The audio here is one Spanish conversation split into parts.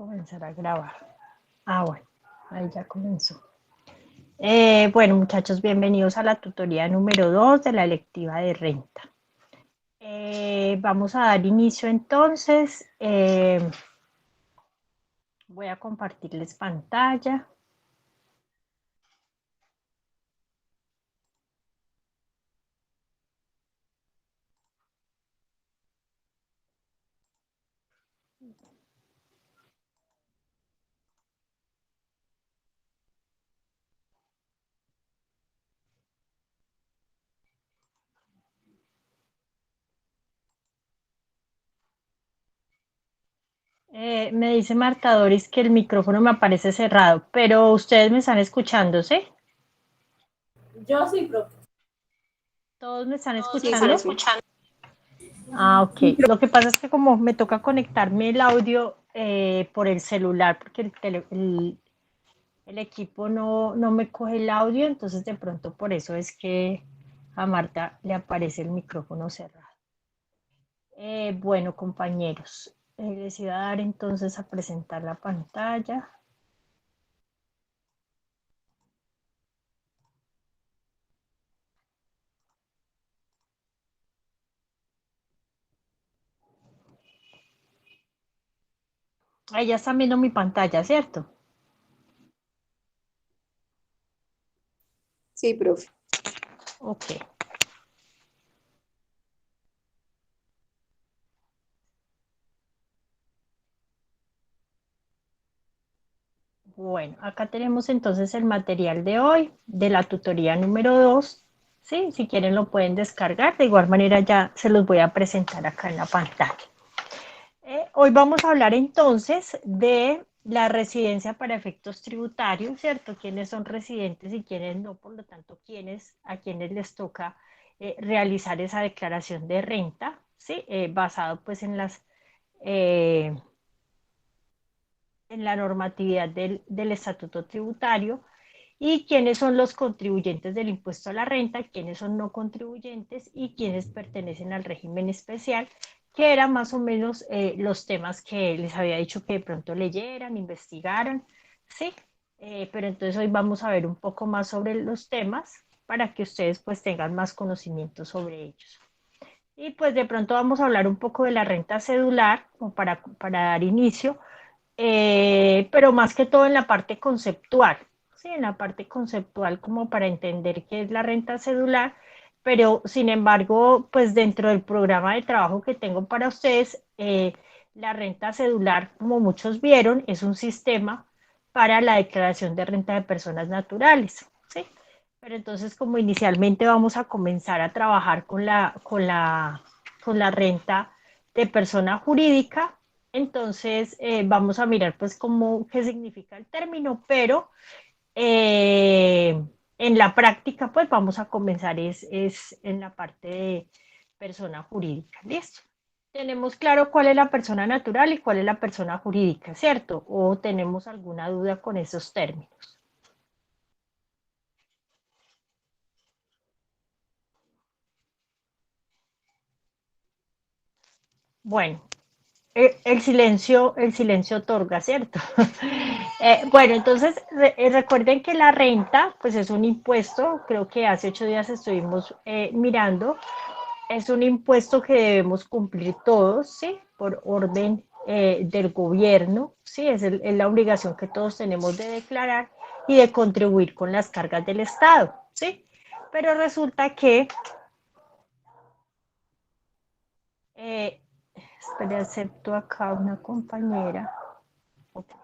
Comenzar a grabar. Bueno, ahí ya comenzó. Bueno, muchachos, bienvenidos a la tutoría número 2 de la electiva de renta. Vamos a dar inicio entonces. Voy a compartirles pantalla. Me dice Marta Doris que el micrófono me aparece cerrado, pero ustedes me están escuchando, ¿sí? Yo sí, profe. ¿Todos me están Sí, están escuchando? escuchando. Ok. Lo que pasa es que como me toca conectarme el audio por el celular, porque el equipo no me coge el audio, entonces de pronto por eso es que a Marta le aparece el micrófono cerrado. Bueno, compañeros, les iba a dar entonces a presentar la pantalla. Ahí ya están viendo mi pantalla, ¿cierto? Sí, profe. Ok. Bueno, acá tenemos entonces el material de hoy, de la tutoría número 2. ¿Sí? Si quieren lo pueden descargar. De igual manera ya se los voy a presentar acá en la pantalla. Hoy vamos a hablar entonces de la residencia para efectos tributarios, ¿cierto? Quiénes son residentes y quiénes no, por lo tanto, a quienes les toca realizar esa declaración de renta, ¿sí? Basado pues eh, en la normatividad del estatuto tributario y quiénes son los contribuyentes del impuesto a la renta, quiénes son no contribuyentes y quiénes pertenecen al régimen especial, que eran más o menos los temas que les había dicho que de pronto leyeran, investigaran, ¿sí? Pero entonces hoy vamos a ver un poco más sobre los temas para que ustedes pues tengan más conocimiento sobre ellos. Y pues de pronto vamos a hablar un poco de la renta cedular, como para dar inicio, pero más que todo en la parte conceptual, ¿sí? En la parte conceptual como para entender qué es la renta cedular, pero sin embargo, pues dentro del programa de trabajo que tengo para ustedes, la renta cedular, como muchos vieron, es un sistema para la declaración de renta de personas naturales, ¿sí? Pero entonces, como inicialmente vamos a comenzar a trabajar con la renta de persona jurídica, entonces vamos a mirar pues qué significa el término, pero en la práctica pues vamos a comenzar es en la parte de persona jurídica. ¿Listo? Tenemos claro cuál es la persona natural y cuál es la persona jurídica, ¿cierto? ¿O tenemos alguna duda con esos términos? Bueno, el silencio otorga, ¿cierto? Bueno, entonces recuerden que la renta, pues es un impuesto, creo que hace 8 días estuvimos mirando, es un impuesto que debemos cumplir todos, ¿sí? Por orden del gobierno, ¿sí? Es la obligación que todos tenemos de declarar y de contribuir con las cargas del Estado, ¿sí? Pero resulta que eh, espere, acepto acá una compañera. Okay.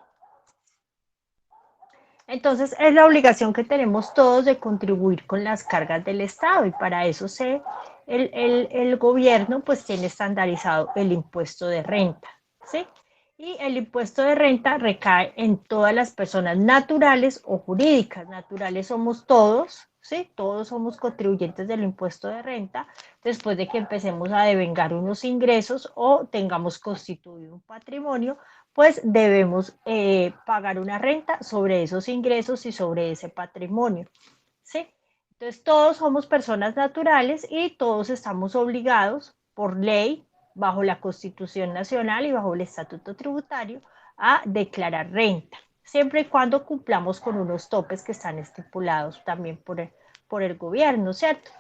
Entonces, es la obligación que tenemos todos de contribuir con las cargas del Estado y para eso el gobierno pues tiene estandarizado el impuesto de renta, ¿sí? Y el impuesto de renta recae en todas las personas naturales o jurídicas. Naturales somos todos, ¿sí? Todos somos contribuyentes del impuesto de renta después de que empecemos a devengar unos ingresos o tengamos constituido un patrimonio, pues debemos pagar una renta sobre esos ingresos y sobre ese patrimonio, ¿sí? Entonces, todos somos personas naturales y todos estamos obligados por ley, bajo la Constitución Nacional y bajo el Estatuto Tributario, a declarar renta, siempre y cuando cumplamos con unos topes que están estipulados también por el gobierno, ¿cierto?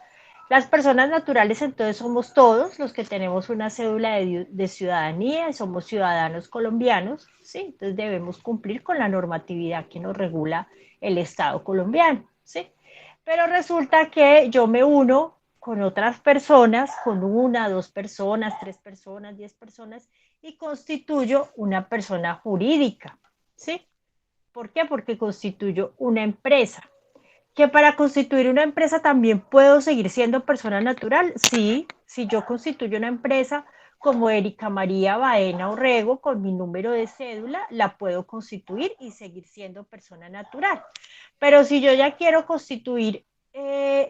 Las personas naturales entonces somos todos los que tenemos una cédula de ciudadanía y somos ciudadanos colombianos, ¿sí? Entonces debemos cumplir con la normatividad que nos regula el Estado colombiano, ¿sí? Pero resulta que yo me uno con otras personas, con una, dos personas, tres personas, 10 personas, y constituyo una persona jurídica, ¿sí? ¿Por qué? Porque constituyo una empresa. Que para constituir una empresa también puedo seguir siendo persona natural. Sí, si yo constituyo una empresa como Erika María Baena Orrego con mi número de cédula, la puedo constituir y seguir siendo persona natural. Pero si yo ya quiero constituir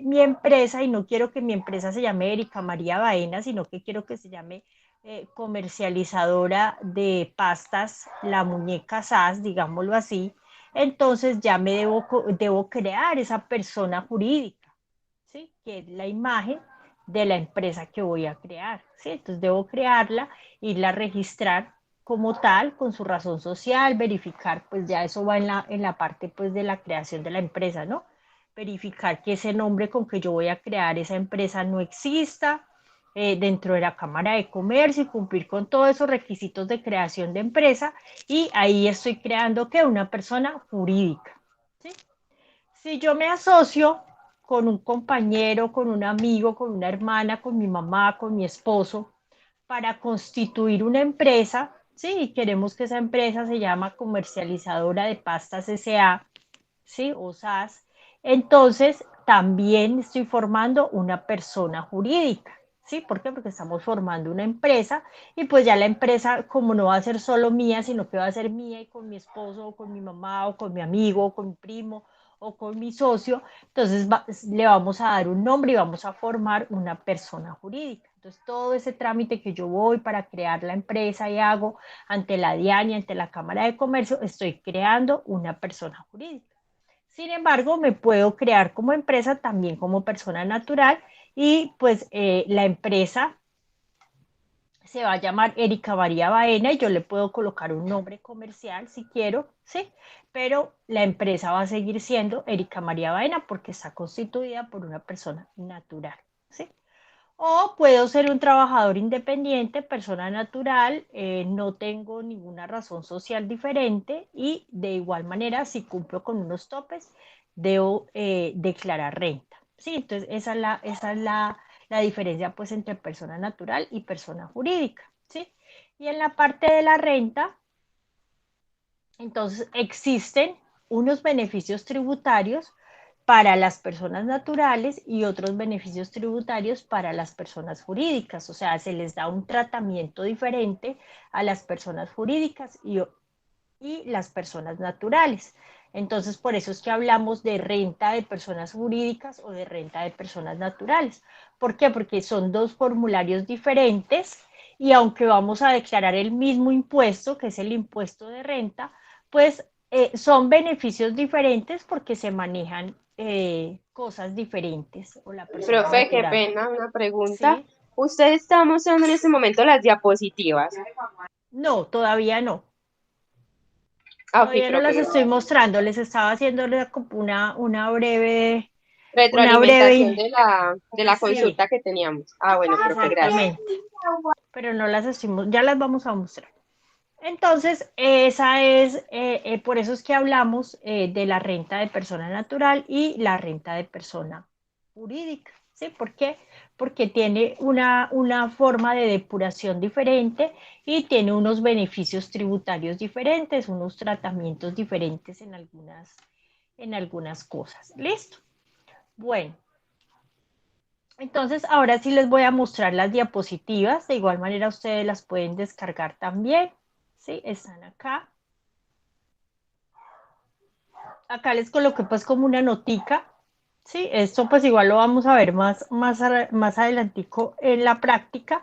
mi empresa y no quiero que mi empresa se llame Erika María Baena, sino que quiero que se llame comercializadora de pastas, la muñeca SAS, digámoslo así, entonces ya debo crear esa persona jurídica, ¿sí? Que es la imagen de la empresa que voy a crear, ¿sí? Entonces debo crearla, irla a registrar como tal, con su razón social, verificar, pues ya eso va en la parte pues de la creación de la empresa, ¿no? Verificar que ese nombre con que yo voy a crear esa empresa no exista, dentro de la Cámara de Comercio y cumplir con todos esos requisitos de creación de empresa y ahí estoy creando que una persona jurídica. ¿Sí? Si yo me asocio con un compañero, con un amigo, con una hermana, con mi mamá, con mi esposo, para constituir una empresa, ¿sí? Y queremos que esa empresa se llama Comercializadora de Pastas S.A., ¿sí? O SAS, entonces también estoy formando una persona jurídica. ¿Sí? ¿Por qué? Porque estamos formando una empresa y pues ya la empresa como no va a ser solo mía, sino que va a ser mía y con mi esposo o con mi mamá o con mi amigo o con mi primo o con mi socio, entonces le vamos a dar un nombre y vamos a formar una persona jurídica. Entonces todo ese trámite que yo voy para crear la empresa y hago ante la DIAN y ante la Cámara de Comercio, estoy creando una persona jurídica. Sin embargo, me puedo crear como empresa también como persona natural y pues la empresa se va a llamar Erika María Baena y yo le puedo colocar un nombre comercial si quiero, ¿sí? Pero la empresa va a seguir siendo Erika María Baena porque está constituida por una persona natural, ¿sí? O puedo ser un trabajador independiente, persona natural, no tengo ninguna razón social diferente y de igual manera, si cumplo con unos topes, debo declarar renta. Sí, entonces esa es la diferencia pues entre persona natural y persona jurídica. ¿Sí? Y en la parte de la renta, entonces existen unos beneficios tributarios para las personas naturales y otros beneficios tributarios para las personas jurídicas. O sea, se les da un tratamiento diferente a las personas jurídicas y las personas naturales. Entonces, por eso es que hablamos de renta de personas jurídicas o de renta de personas naturales. ¿Por qué? Porque son dos formularios diferentes y aunque vamos a declarar el mismo impuesto, que es el impuesto de renta, pues son beneficios diferentes porque se manejan cosas diferentes o la persona Profe, qué natural. pena, una pregunta. ¿Sí? ¿Usted está mostrando en este momento las diapositivas? No, todavía no. Ah, ok, Todavía no las profe. estoy mostrando, les estaba haciendo una Retroalimentación breve, de la sí, consulta que teníamos. Ah, bueno, profe, gracias. exactamente, pero no las estoy, ya las vamos a mostrar. Entonces, esa es, por eso es que hablamos de la renta de persona natural y la renta de persona jurídica. ¿Sí? ¿Por qué? Porque tiene una forma de depuración diferente y tiene unos beneficios tributarios diferentes, unos tratamientos diferentes en algunas cosas. ¿Listo? Bueno, entonces ahora sí les voy a mostrar las diapositivas. De igual manera ustedes las pueden descargar también. ¿Sí? Están acá. Acá les coloqué pues como una notica, ¿sí? Esto pues igual lo vamos a ver más adelantico en la práctica,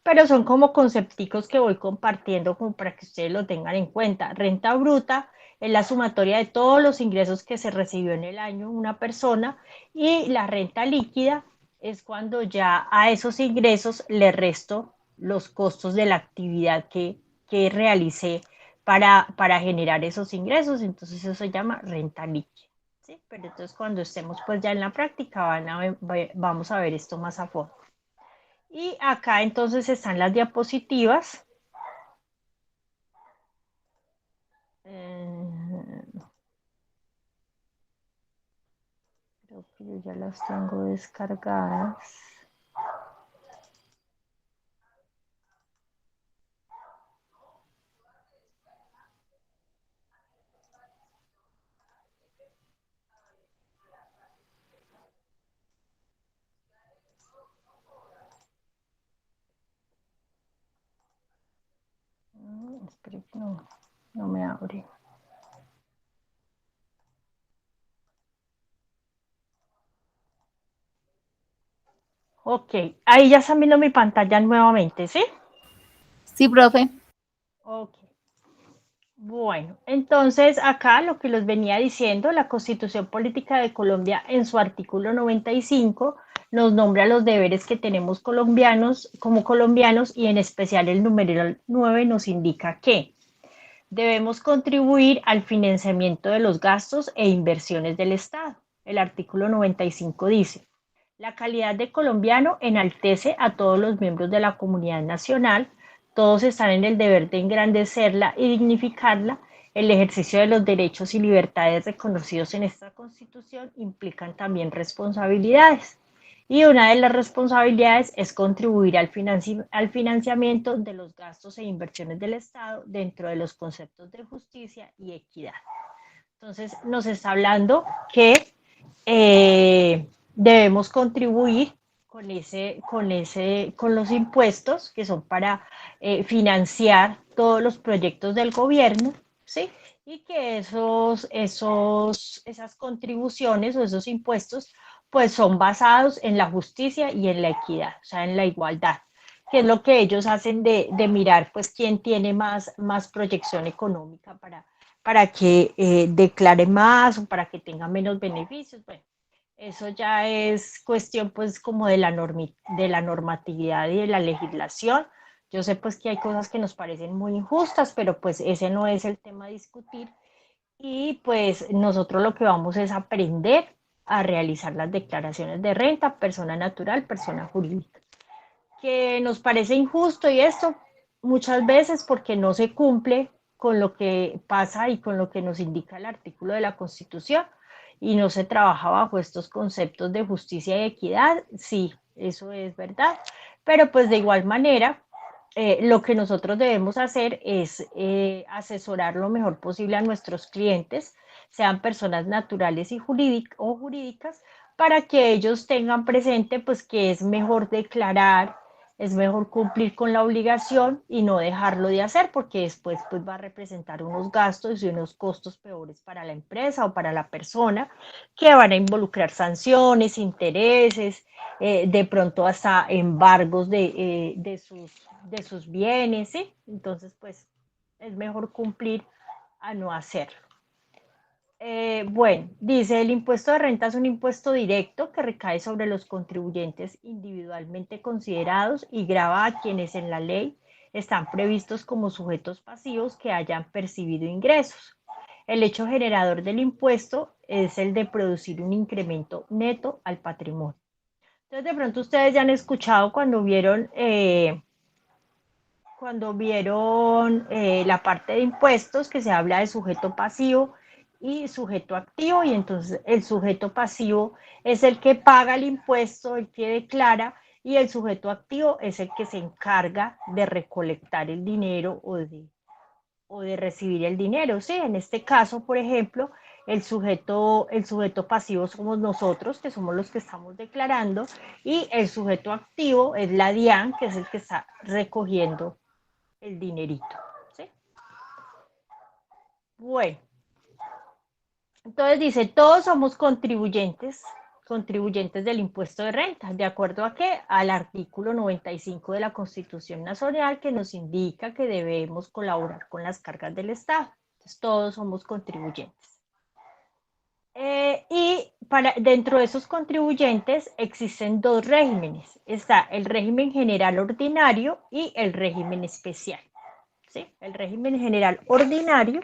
pero son como concepticos que voy compartiendo como para que ustedes lo tengan en cuenta. Renta bruta es la sumatoria de todos los ingresos que se recibió en el año una persona y la renta líquida es cuando ya a esos ingresos le resto los costos de la actividad que realicé para generar esos ingresos, entonces eso se llama renta líquida, ¿sí? Pero entonces cuando estemos pues ya en la práctica vamos a ver esto más a fondo. Y acá entonces están las diapositivas. Creo que yo ya las tengo descargadas. Espero que no me abre. Ok, ahí ya está viendo mi pantalla nuevamente, ¿sí? Sí, profe. Ok. Bueno, entonces acá lo que les venía diciendo, la Constitución Política de Colombia en su artículo 95 nos nombra los deberes que tenemos como colombianos y en especial el numeral 9 nos indica que debemos contribuir al financiamiento de los gastos e inversiones del Estado. El artículo 95 dice, la calidad de colombiano enaltece a todos los miembros de la comunidad nacional, todos están en el deber de engrandecerla y dignificarla. El ejercicio de los derechos y libertades reconocidos en esta Constitución implican también responsabilidades. Y una de las responsabilidades es contribuir al financiamiento de los gastos e inversiones del Estado dentro de los conceptos de justicia y equidad. Entonces, nos está hablando que debemos contribuir con los impuestos que son para financiar todos los proyectos del gobierno, ¿sí? Y que esas contribuciones o esos impuestos pues son basados en la justicia y en la equidad, o sea, en la igualdad, que es lo que ellos hacen de mirar pues quién tiene más proyección económica para que declare más o para que tenga menos beneficios. Bueno, eso ya es cuestión pues como de la normatividad y de la legislación. Yo sé pues que hay cosas que nos parecen muy injustas, pero pues ese no es el tema a discutir. Y pues nosotros lo que vamos es aprender a realizar las declaraciones de renta, persona natural, persona jurídica. Que nos parece injusto y esto muchas veces porque no se cumple con lo que pasa y con lo que nos indica el artículo de la Constitución y no se trabaja bajo estos conceptos de justicia y equidad, sí, eso es verdad, pero pues de igual manera lo que nosotros debemos hacer es asesorar lo mejor posible a nuestros clientes, sean personas naturales y jurídicas, para que ellos tengan presente pues que es mejor declarar, es mejor cumplir con la obligación y no dejarlo de hacer porque después pues va a representar unos gastos y unos costos peores para la empresa o para la persona que van a involucrar sanciones, intereses, de pronto hasta embargos de sus bienes, ¿sí? Entonces pues es mejor cumplir a no hacerlo. Bueno, dice, el impuesto de renta es un impuesto directo que recae sobre los contribuyentes individualmente considerados y grava a quienes en la ley están previstos como sujetos pasivos que hayan percibido ingresos. El hecho generador del impuesto es el de producir un incremento neto al patrimonio. Entonces, de pronto ustedes ya han escuchado cuando vieron la parte de impuestos que se habla de sujeto pasivo y sujeto activo, y entonces el sujeto pasivo es el que paga el impuesto, el que declara, y el sujeto activo es el que se encarga de recolectar el dinero o de recibir el dinero. Sí, en este caso, por ejemplo, el sujeto pasivo somos nosotros, que somos los que estamos declarando, y el sujeto activo es la DIAN, que es el que está recogiendo el dinerito, ¿sí? Bueno, entonces dice, todos somos contribuyentes del impuesto de renta, ¿de acuerdo a qué? Al artículo 95 de la Constitución Nacional que nos indica que debemos colaborar con las cargas del Estado. Entonces, todos somos contribuyentes. Y dentro de esos contribuyentes existen dos regímenes. Está el régimen general ordinario y el régimen especial. ¿sí? El régimen general ordinario,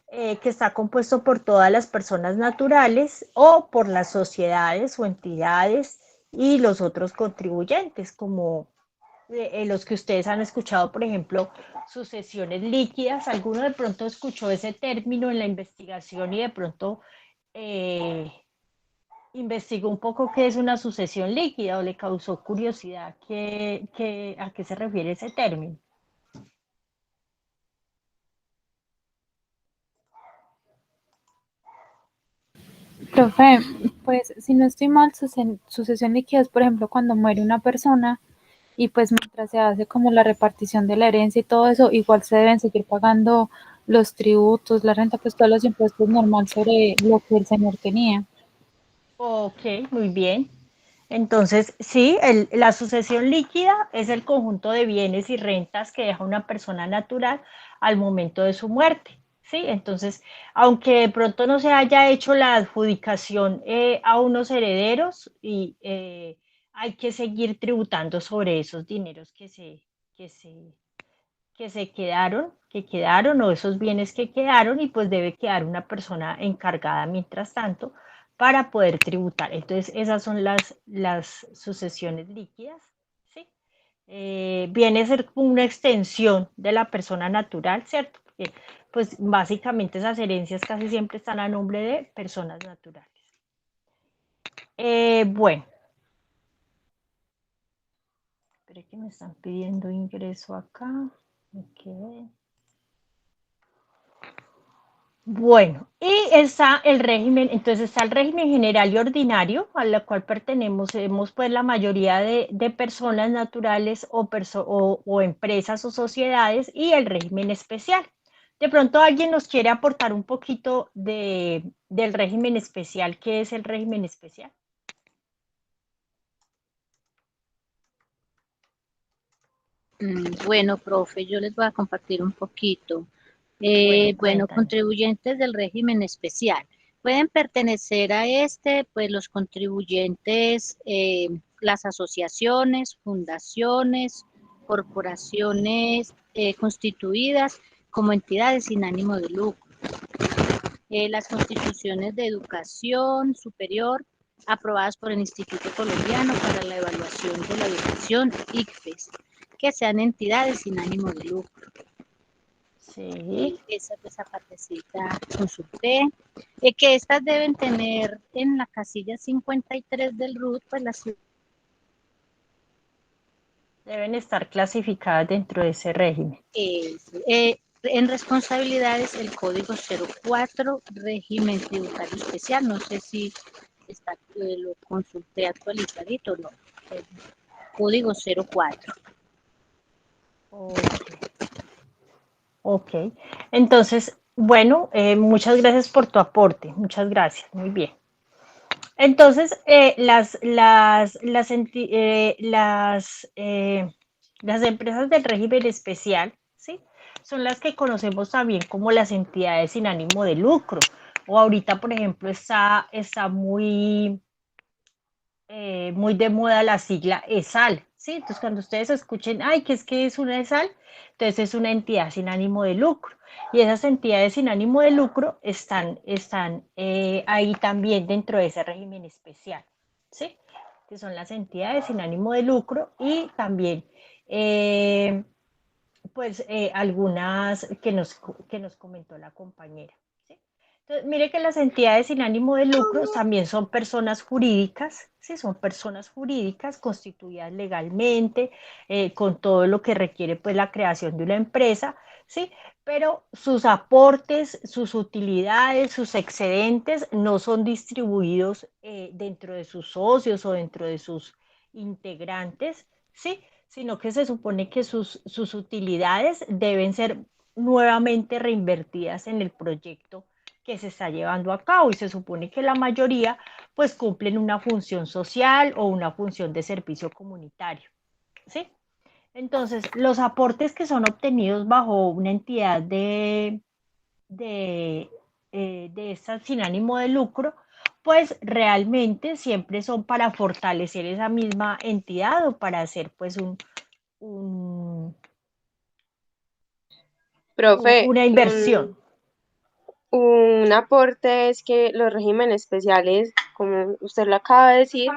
que está compuesto por todas las personas naturales o por las sociedades o entidades y los otros contribuyentes, como los que ustedes han escuchado, por ejemplo, sucesiones líquidas. Alguno de pronto escuchó ese término en la investigación y de pronto eh, investigó un poco qué es una sucesión líquida o le causó curiosidad a qué se refiere ese término. Profe, pues si no estoy mal, sucesión líquida es, por ejemplo, cuando muere una persona y pues mientras se hace como la repartición de la herencia y todo eso, igual se deben seguir pagando los tributos, la renta, pues todos los impuestos normal sobre lo que el señor tenía. Ok, muy bien. Entonces, sí, la sucesión líquida es el conjunto de bienes y rentas que deja una persona natural al momento de su muerte. Sí, entonces, aunque de pronto no se haya hecho la adjudicación a unos herederos, y hay que seguir tributando sobre esos dineros que se, que quedaron o esos bienes que quedaron, y pues debe quedar una persona encargada mientras tanto para poder tributar. Entonces, esas son las sucesiones líquidas, ¿sí? Viene a ser una extensión de la persona natural, ¿cierto? Porque, pues básicamente esas herencias casi siempre están a nombre de personas naturales. Bueno, espero que me están pidiendo ingreso acá. Okay. Bueno, y está el régimen, entonces está el régimen general y ordinario, a la cual pertenecemos pues la mayoría de personas naturales o empresas o sociedades, y el régimen especial. De pronto alguien nos quiere aportar un poquito del régimen especial. ¿Qué es el régimen especial? Bueno, profe, yo les voy a compartir un poquito. Bueno, Bueno, cuéntanos. contribuyentes del régimen especial. Pueden pertenecer a pues los contribuyentes, las asociaciones, fundaciones, corporaciones constituidas como entidades sin ánimo de lucro. Las constituciones de educación superior aprobadas por el Instituto Colombiano para la Evaluación de la Educación, ICFES, que sean entidades sin ánimo de lucro. Sí. Esa partecita consulté. Que estas deben tener en la casilla 53 del RUT, pues las Deben estar clasificadas dentro de ese régimen. en responsabilidades el código 04, régimen tributario especial. No sé si está, lo consulté actualizadito, no. El código 04. Ok. Entonces, bueno, muchas gracias por tu aporte. Muchas gracias. Muy bien. Entonces, las empresas del régimen especial, ¿sí? Son las que conocemos también como las entidades sin ánimo de lucro. O ahorita, por ejemplo, está muy de moda la sigla ESAL, ¿sí? Entonces, cuando ustedes escuchen, ay, ¿qué es una ESAL? Entonces, es una entidad sin ánimo de lucro. Y esas entidades sin ánimo de lucro están ahí también dentro de ese régimen especial, ¿sí? Que son las entidades sin ánimo de lucro, y también, algunas que nos comentó la compañera. Entonces, mire que las entidades sin ánimo de lucro también son personas jurídicas, ¿sí? Son personas jurídicas constituidas legalmente, con todo lo que requiere pues la creación de una empresa, ¿sí? Pero sus aportes, sus utilidades, sus excedentes no son distribuidos dentro de sus socios o dentro de sus integrantes, ¿sí? Sino que se supone que sus utilidades deben ser nuevamente reinvertidas en el proyecto que se está llevando a cabo, y se supone que la mayoría pues cumplen una función social o una función de servicio comunitario, ¿sí? Entonces, los aportes que son obtenidos bajo una entidad de estas sin ánimo de lucro, pues realmente siempre son para fortalecer esa misma entidad o para hacer pues un Profe, una inversión. un aporte es que los regímenes especiales, como usted lo acaba de decir,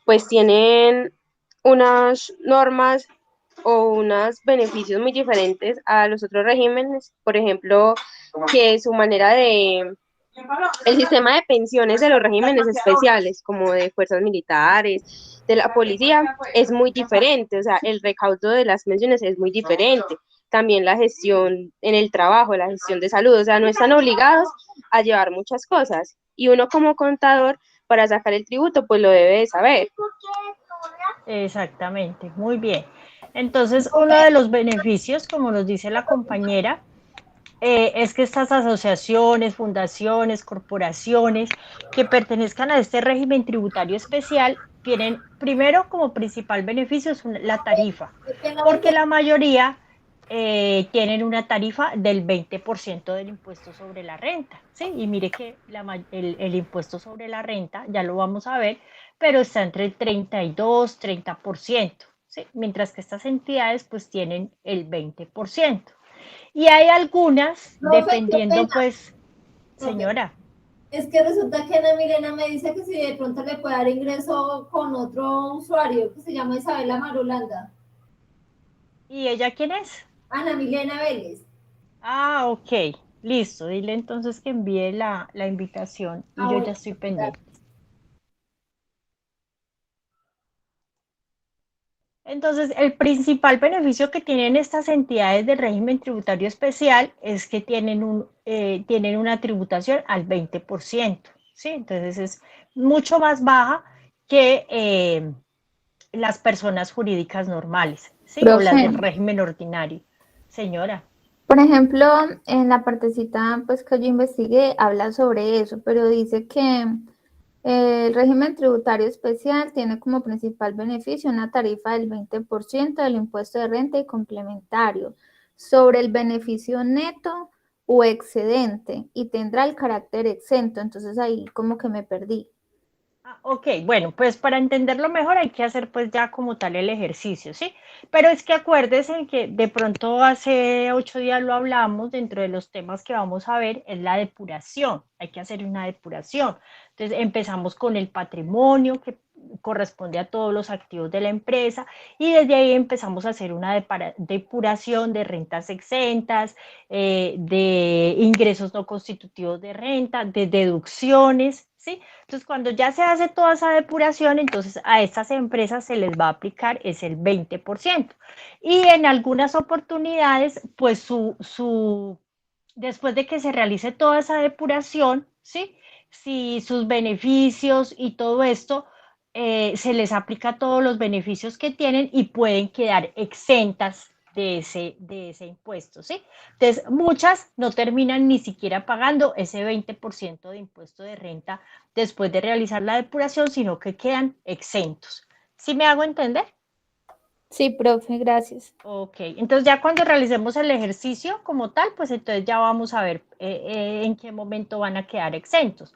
pues tienen unas normas o unos beneficios muy diferentes a los otros regímenes. Por ejemplo, que su manera de... El sistema de pensiones de los regímenes especiales, como de fuerzas militares, de la policía, es muy diferente. O sea, el recaudo de las pensiones es muy diferente. También la gestión en el trabajo, la gestión de salud, o sea, no están obligados a llevar muchas cosas. Y uno como contador, para sacar el tributo, pues lo debe de saber. Exactamente, muy bien. Entonces, uno de los beneficios, como nos dice la compañera, es que estas asociaciones, fundaciones, corporaciones que pertenezcan a este régimen tributario especial tienen primero como principal beneficio la tarifa, porque la mayoría tienen una tarifa del 20% del impuesto sobre la renta, ¿sí? Y mire que el impuesto sobre la renta, ya lo vamos a ver, pero está entre el 32, 30%, ¿sí? Mientras que estas entidades pues tienen el 20%. Y hay algunas, Profe, qué dependiendo pena, pues, profe. señora, Es que resulta que Ana Milena me dice que si de pronto le puede dar ingreso con otro usuario que se llama Isabela Marulanda. ¿y ella quién es? Ana Milena Vélez. Ah, ok, listo, dile entonces que envíe la invitación y Ah, yo bueno, ya estoy gracias. pendiente. Entonces, el principal beneficio que tienen estas entidades del régimen tributario especial es que tienen una tributación al 20%, ¿sí? Entonces, es mucho más baja que las personas jurídicas normales, ¿sí? O las Profe, del régimen ordinario. Señora. por ejemplo, en la partecita pues que yo investigué habla sobre eso, pero dice que el régimen tributario especial tiene como principal beneficio una tarifa del 20% del impuesto de renta y complementario sobre el beneficio neto o excedente y tendrá el carácter exento. Entonces ahí como que me perdí. Ok, bueno, pues para entenderlo mejor hay que hacer pues ya como tal el ejercicio, ¿sí? Pero es que acuérdense que de pronto hace 8 días lo hablamos, dentro de los temas que vamos a ver es la depuración, hay que hacer una depuración. Entonces empezamos con el patrimonio que corresponde a todos los activos de la empresa y desde ahí empezamos a hacer una depuración de rentas exentas, de ingresos no constitutivos de renta, de deducciones, ¿sí? Entonces, cuando ya se hace toda esa depuración, entonces a estas empresas se les va a aplicar es el 20%. Y en algunas oportunidades, pues después de que se realice toda esa depuración, ¿sí? Si sus beneficios y todo esto, se les aplica todos los beneficios que tienen y pueden quedar exentas de ese impuesto, ¿sí? Entonces, muchas no terminan ni siquiera pagando ese 20% de impuesto de renta después de realizar la depuración, sino que quedan exentos. ¿Sí me hago entender? Sí, profe, gracias. Ok, entonces ya cuando realicemos el ejercicio como tal, pues entonces ya vamos a ver en qué momento van a quedar exentos.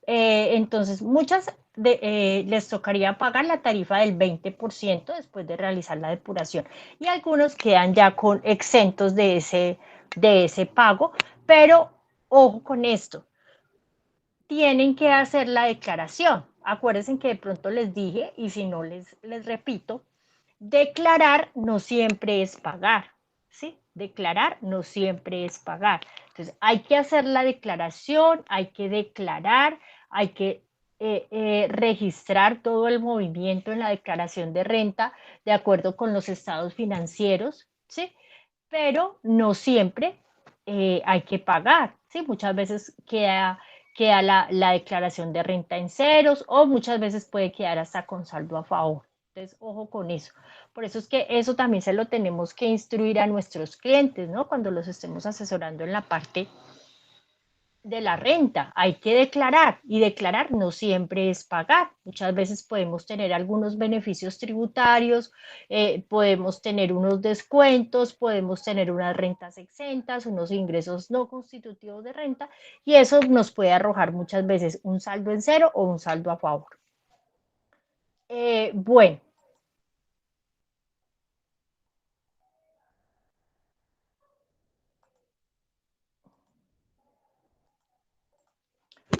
Entonces, muchas les tocaría pagar la tarifa del 20% después de realizar la depuración y algunos quedan ya con exentos de ese pago, pero ojo con esto, tienen que hacer la declaración. Acuérdense que de pronto les dije, y si no les repito, declarar no siempre es pagar, ¿sí? Declarar no siempre es pagar. Entonces, hay que hacer la declaración, hay que declarar, hay que registrar todo el movimiento en la declaración de renta de acuerdo con los estados financieros, ¿sí? Pero no siempre hay que pagar, ¿sí? Muchas veces queda la declaración de renta en ceros o muchas veces puede quedar hasta con saldo a favor. Entonces, ojo con eso. Por eso es que eso también se lo tenemos que instruir a nuestros clientes, ¿no? Cuando los estemos asesorando en la parte de la renta. Hay que declarar y declarar no siempre es pagar. Muchas veces podemos tener algunos beneficios tributarios, podemos tener unos descuentos, podemos tener unas rentas exentas, unos ingresos no constitutivos de renta y eso nos puede arrojar muchas veces un saldo en cero o un saldo a favor. Bueno,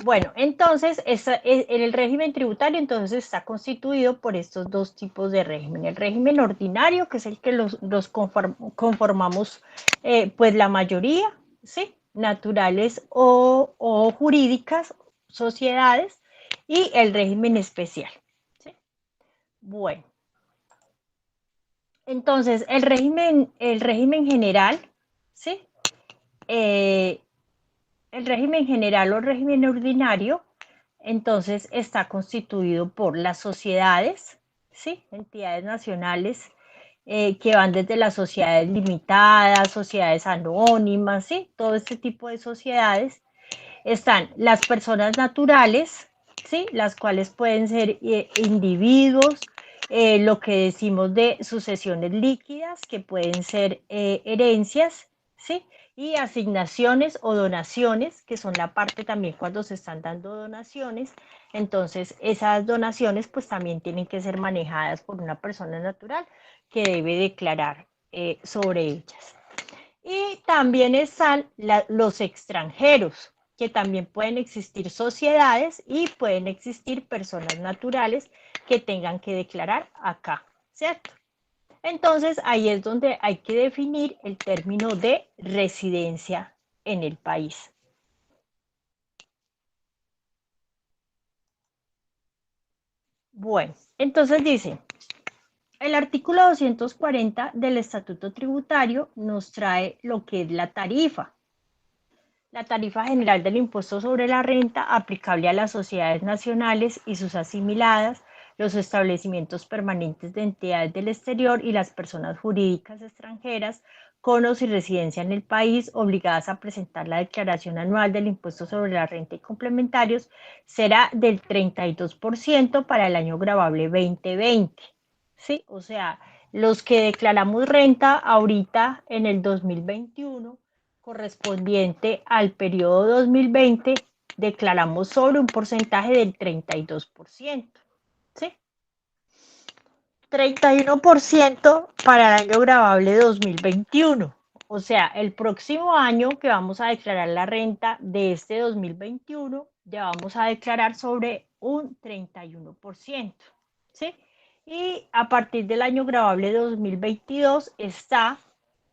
Bueno, entonces, en el régimen tributario, entonces está constituido por estos dos tipos de régimen. El régimen ordinario, que es el que los conformamos, pues la mayoría, ¿sí? Naturales o jurídicas, sociedades, y el régimen especial, ¿sí? Bueno, entonces, el régimen general, ¿sí? Eh, el régimen general o régimen ordinario, entonces está constituido por las sociedades, ¿sí? Entidades nacionales que van desde las sociedades limitadas, sociedades anónimas, ¿sí? Todo este tipo de sociedades. Están las personas naturales, ¿sí? Las cuales pueden ser individuos, lo que decimos de sucesiones líquidas, que pueden ser herencias, ¿sí? Y asignaciones o donaciones, que son la parte también cuando se están dando donaciones. Entonces, esas donaciones pues también tienen que ser manejadas por una persona natural que debe declarar sobre ellas. Y también están los extranjeros, que también pueden existir sociedades y pueden existir personas naturales que tengan que declarar acá, ¿cierto? Entonces, ahí es donde hay que definir el término de residencia en el país. Bueno, entonces dice, el artículo 240 del Estatuto Tributario nos trae lo que es la tarifa. La tarifa general del impuesto sobre la renta aplicable a las sociedades nacionales y sus asimiladas, los establecimientos permanentes de entidades del exterior y las personas jurídicas extranjeras con o sin residencia en el país obligadas a presentar la declaración anual del impuesto sobre la renta y complementarios será del 32% para el año gravable 2020. ¿Sí? O sea, los que declaramos renta ahorita en el 2021 correspondiente al periodo 2020, declaramos sobre un porcentaje del 32%, ¿sí? 31% para el año gravable 2021. O sea, el próximo año que vamos a declarar la renta de este 2021, ya vamos a declarar sobre un 31%, ¿sí? Y a partir del año gravable 2022 está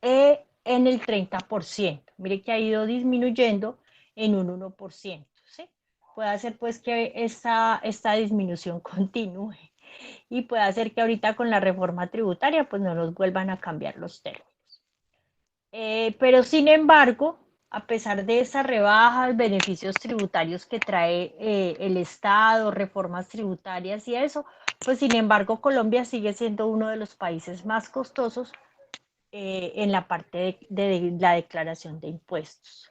en el 30%. Mire que ha ido disminuyendo en un 1%, ¿sí? Puede ser pues que esta disminución continúe y puede hacer que ahorita con la reforma tributaria pues no nos vuelvan a cambiar los términos. Pero sin embargo, a pesar de esas rebajas, beneficios tributarios que trae el Estado, reformas tributarias y eso, pues sin embargo Colombia sigue siendo uno de los países más costosos en la parte de la declaración de impuestos.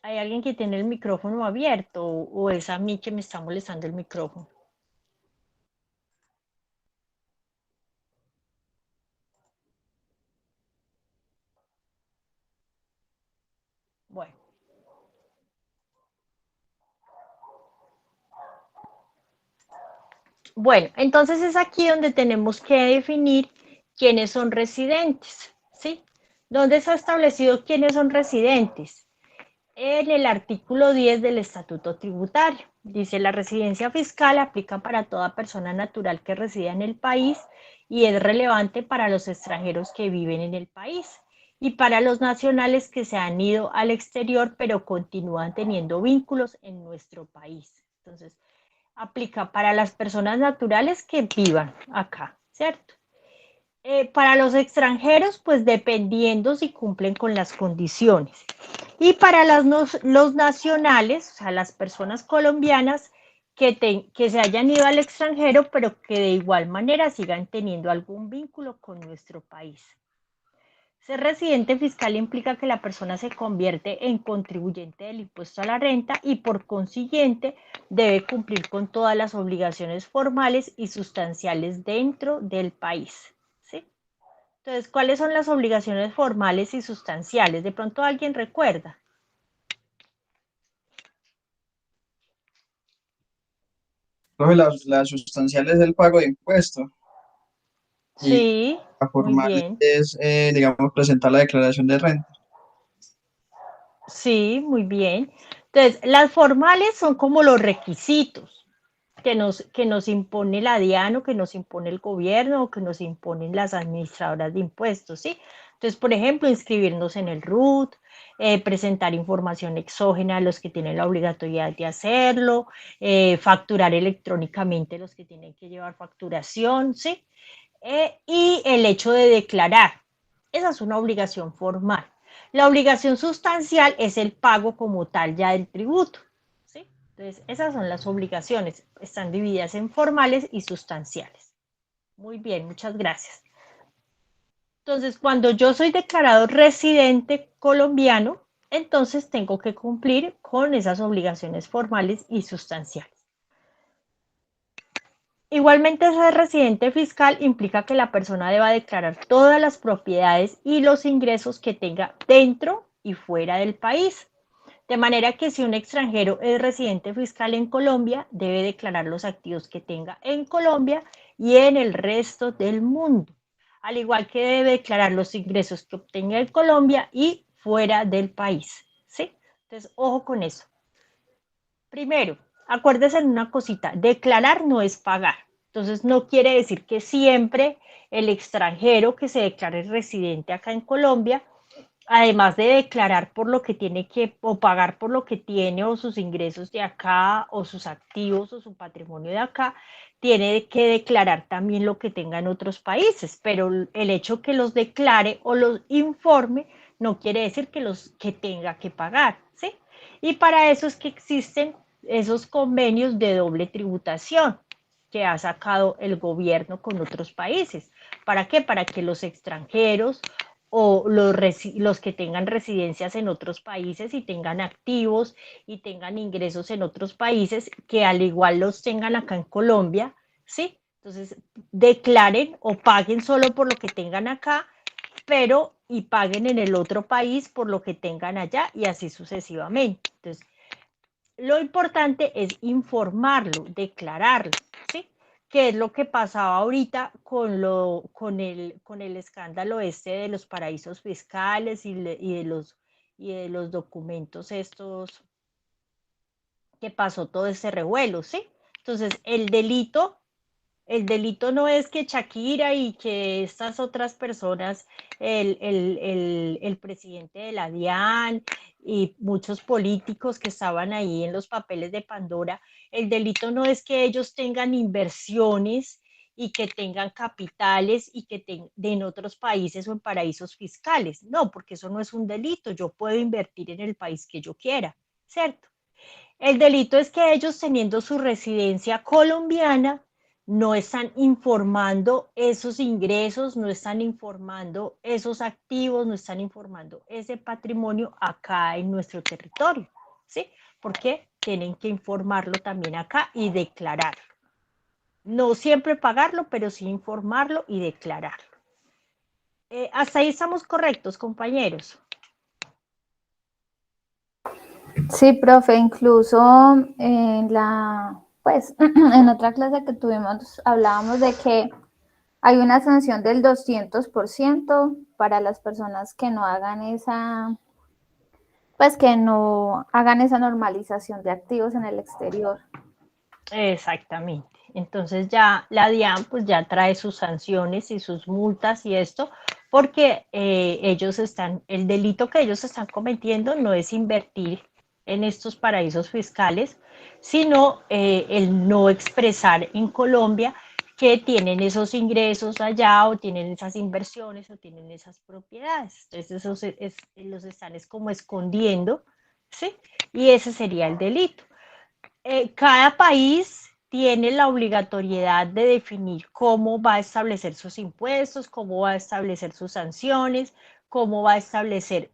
¿Hay alguien que tiene el micrófono abierto o es a mí que me está molestando el micrófono? Bueno. Bueno, entonces es aquí donde tenemos que definir quiénes son residentes, ¿sí? ¿Dónde está establecido quiénes son residentes? En el artículo 10 del Estatuto Tributario. Dice, la residencia fiscal aplica para toda persona natural que resida en el país y es relevante para los extranjeros que viven en el país y para los nacionales que se han ido al exterior pero continúan teniendo vínculos en nuestro país. Entonces, aplica para las personas naturales que vivan acá, ¿cierto? Para los extranjeros, pues dependiendo si cumplen con las condiciones. Y para los nacionales, o sea, las personas colombianas que se hayan ido al extranjero, pero que de igual manera sigan teniendo algún vínculo con nuestro país. Ser residente fiscal implica que la persona se convierte en contribuyente del impuesto a la renta y por consiguiente debe cumplir con todas las obligaciones formales y sustanciales dentro del país. ¿Sí? Entonces, ¿cuáles son las obligaciones formales y sustanciales? De pronto alguien recuerda. Profe, la sustancial es el pago de impuestos y Sí, la muy formal bien. es, digamos, presentar la declaración de renta. Sí, muy bien. Entonces, las formales son como los requisitos que nos impone la DIAN o que nos impone el gobierno o que nos imponen las administradoras de impuestos, ¿sí? Entonces, por ejemplo, inscribirnos en el RUT, presentar información exógena a los que tienen la obligatoriedad de hacerlo, facturar electrónicamente los que tienen que llevar facturación, ¿sí? Y el hecho de declarar. Esa es una obligación formal. La obligación sustancial es el pago como tal ya del tributo. ¿Sí? Entonces, esas son las obligaciones. Están divididas en formales y sustanciales. Muy bien, muchas gracias. Entonces, cuando yo soy declarado residente colombiano, entonces tengo que cumplir con esas obligaciones formales y sustanciales. Igualmente, ser residente fiscal implica que la persona deba declarar todas las propiedades y los ingresos que tenga dentro y fuera del país. De manera que si un extranjero es residente fiscal en Colombia, debe declarar los activos que tenga en Colombia y en el resto del mundo. Al igual que debe declarar los ingresos que obtenga en Colombia y fuera del país. ¿Sí? Entonces, ojo con eso. Primero, acuérdese en una cosita, declarar no es pagar. Entonces, no quiere decir que siempre el extranjero que se declare residente acá en Colombia, además de declarar por lo que tiene que, o pagar por lo que tiene, o sus ingresos de acá, o sus activos, o su patrimonio de acá, tiene que declarar también lo que tenga en otros países. Pero el hecho que los declare o los informe no quiere decir que los que tenga que pagar, ¿sí? Y para eso es que existen esos convenios de doble tributación que ha sacado el gobierno con otros países. ¿Para qué? Para que los extranjeros o los que tengan residencias en otros países y tengan activos y tengan ingresos en otros países, que al igual los tengan acá en Colombia, ¿sí? Entonces, declaren o paguen solo por lo que tengan acá, pero y paguen en el otro país por lo que tengan allá y así sucesivamente. Entonces, lo importante es informarlo, declararlo, ¿sí? Que es lo que pasaba ahorita con el escándalo este de los paraísos fiscales y de los documentos estos que pasó todo ese revuelo, ¿sí? Entonces, el delito no es que Shakira y que estas otras personas, el presidente de la DIAN y muchos políticos que estaban ahí en los papeles de Pandora, el delito no es que ellos tengan inversiones y que tengan capitales y que en otros países o en paraísos fiscales. No, porque eso no es un delito. Yo puedo invertir en el país que yo quiera, ¿cierto? El delito es que ellos, teniendo su residencia colombiana, no están informando esos ingresos, no están informando esos activos, no están informando ese patrimonio acá en nuestro territorio, ¿sí? Porque tienen que informarlo también acá y declararlo. No siempre pagarlo, pero sí informarlo y declararlo. Hasta ahí estamos correctos, compañeros. Sí, profe, incluso en pues, en otra clase que tuvimos, hablábamos de que hay una sanción del 200% para las personas que no hagan pues que no hagan esa normalización de activos en el exterior. Exactamente. Entonces ya la DIAN pues ya trae sus sanciones y sus multas y esto, porque el delito que ellos están cometiendo no es invertir en estos paraísos fiscales, sino el no expresar en Colombia que tienen esos ingresos allá o tienen esas inversiones o tienen esas propiedades. Entonces los están como escondiendo, ¿sí? Y ese sería el delito. Cada país tiene la obligatoriedad de definir cómo va a establecer sus impuestos, cómo va a establecer sus sanciones, cómo va a establecer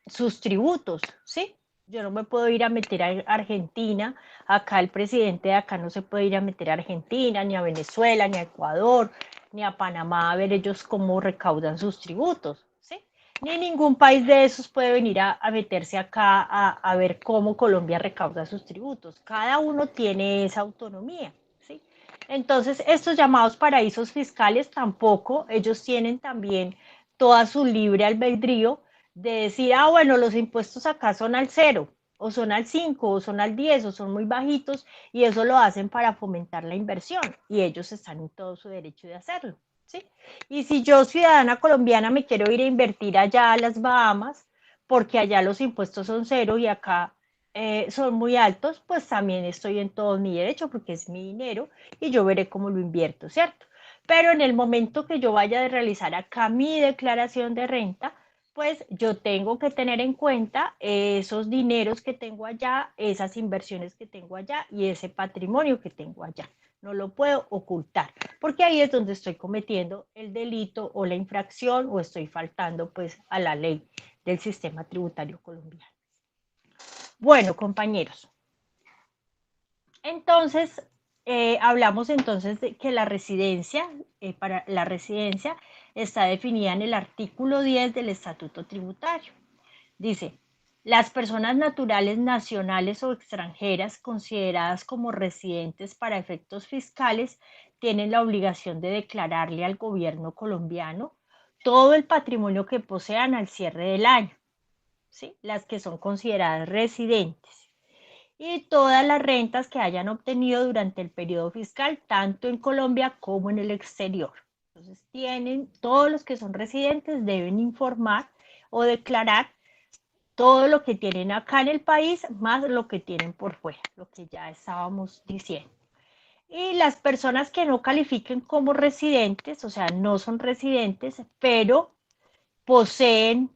sus tributos, ¿sí? Yo no me puedo ir a meter a Argentina, acá el presidente de acá no se puede ir a meter a Argentina, ni a Venezuela, ni a Ecuador, ni a Panamá a ver ellos cómo recaudan sus tributos, ¿sí? Ni ningún país de esos puede venir a meterse acá a ver cómo Colombia recauda sus tributos. Cada uno tiene esa autonomía, ¿sí? Entonces, estos llamados paraísos fiscales tampoco, ellos tienen también toda su libre albedrío de decir, bueno, los impuestos acá son al 0, o son al 5, o son al 10, o son muy bajitos, y eso lo hacen para fomentar la inversión, y ellos están en todo su derecho de hacerlo, ¿sí? Y si yo, ciudadana colombiana, me quiero ir a invertir allá a las Bahamas, porque allá los impuestos son 0 y acá son muy altos, pues también estoy en todo mi derecho, porque es mi dinero, y yo veré cómo lo invierto, ¿cierto? Pero en el momento que yo vaya a realizar acá mi declaración de renta, pues yo tengo que tener en cuenta esos dineros que tengo allá, esas inversiones que tengo allá y ese patrimonio que tengo allá. No lo puedo ocultar, porque ahí es donde estoy cometiendo el delito o la infracción o estoy faltando pues a la ley del sistema tributario colombiano. Bueno, compañeros, entonces hablamos entonces de que la residencia, para la residencia está definida en el artículo 10 del Estatuto Tributario. Dice, las personas naturales nacionales o extranjeras consideradas como residentes para efectos fiscales tienen la obligación de declararle al gobierno colombiano todo el patrimonio que posean al cierre del año, ¿sí? Las que son consideradas residentes y todas las rentas que hayan obtenido durante el periodo fiscal, tanto en Colombia como en el exterior. Entonces, todos los que son residentes deben informar o declarar todo lo que tienen acá en el país más lo que tienen por fuera, lo que ya estábamos diciendo. Y las personas que no califiquen como residentes, o sea, no son residentes, pero poseen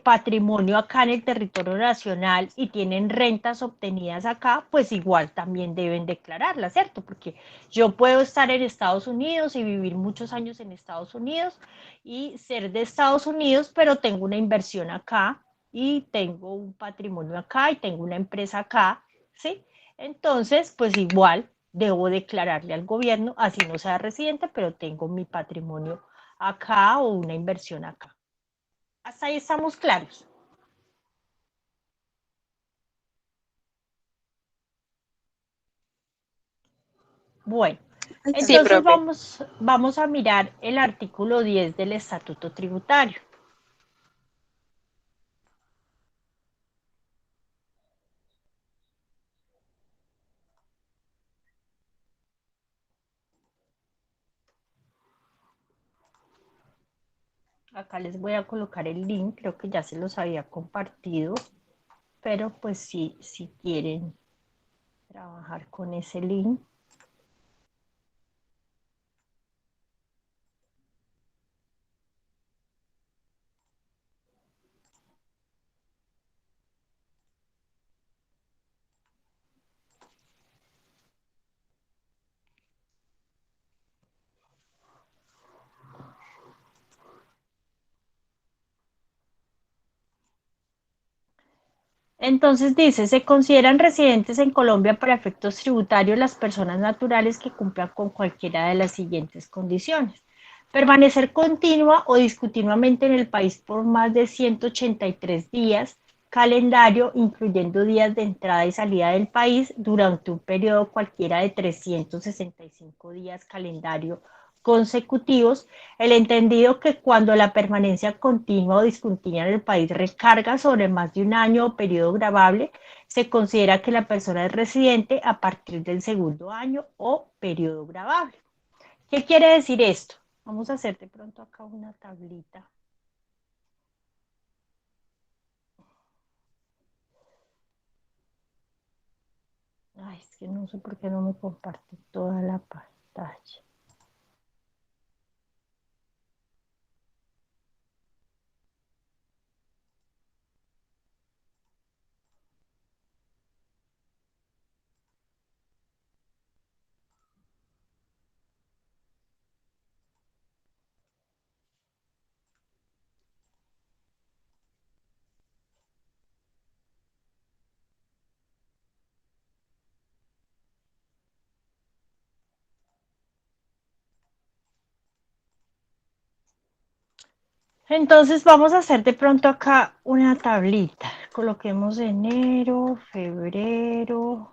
patrimonio acá en el territorio nacional y tienen rentas obtenidas acá, pues igual también deben declararla, ¿cierto? Porque yo puedo estar en Estados Unidos y vivir muchos años en Estados Unidos y ser de Estados Unidos, pero tengo una inversión acá y tengo un patrimonio acá y tengo una empresa acá, ¿sí? Entonces, pues igual debo declararle al gobierno, así no sea residente, pero tengo mi patrimonio acá o una inversión acá. Hasta ahí estamos claros. Bueno, Sí, entonces profe. vamos a mirar el artículo 10 del Estatuto Tributario. Acá les voy a colocar el link, creo que ya se los había compartido, pero pues sí, si quieren trabajar con ese link. Entonces dice, se consideran residentes en Colombia para efectos tributarios las personas naturales que cumplan con cualquiera de las siguientes condiciones. Permanecer continua o discontinuamente en el país por más de 183 días, calendario incluyendo días de entrada y salida del país durante un periodo cualquiera de 365 días calendario consecutivos, el entendido que cuando la permanencia continua o discontinua en el país recarga sobre más de un año o periodo gravable, se considera que la persona es residente a partir del segundo año o periodo gravable. ¿Qué quiere decir esto? Vamos a hacer de pronto acá una tablita. Ay, es que no sé por qué no me comparte toda la pantalla. Entonces vamos a hacer de pronto acá una tablita. Coloquemos enero, febrero,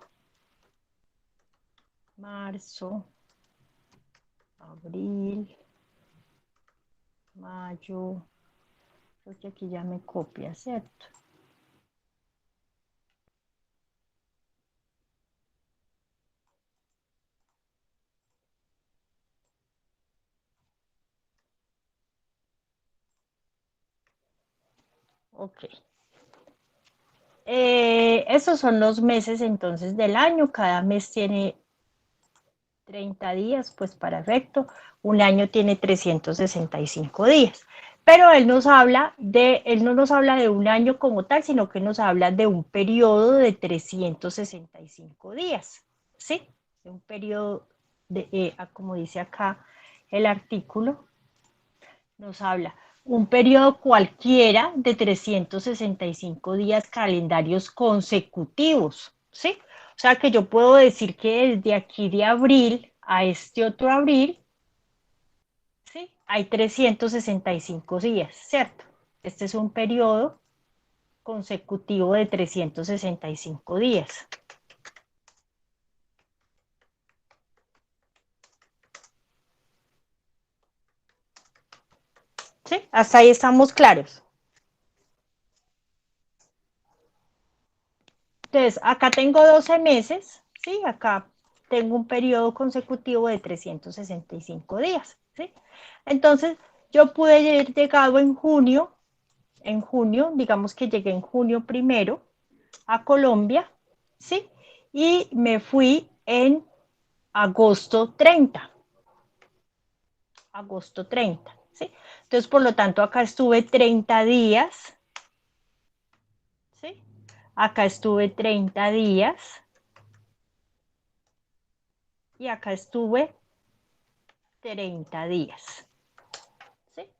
marzo, abril, mayo, Creo que aquí ya me copia, ¿cierto? Ok. Esos son los meses entonces del año. Cada mes tiene 30 días, pues para efecto. Un año tiene 365 días. Pero él no nos habla de un año como tal, sino que nos habla de un periodo de 365 días. ¿Sí? De un periodo como dice acá el artículo, nos habla un periodo cualquiera de 365 días calendarios consecutivos, ¿sí? O sea que yo puedo decir que desde aquí de abril a este otro abril, ¿sí? Hay 365 días, ¿cierto? Este es un periodo consecutivo de 365 días. ¿Sí? Hasta ahí estamos claros. Entonces, acá tengo 12 meses, ¿sí? Acá tengo un periodo consecutivo de 365 días, ¿sí? Entonces, yo pude haber llegado en junio, digamos que llegué en junio primero a Colombia, ¿sí? Y me fui en agosto 30, ¿sí? Entonces, por lo tanto, acá estuve 30 días, ¿sí? Acá estuve 30 días y acá estuve 30 días, ¿sí?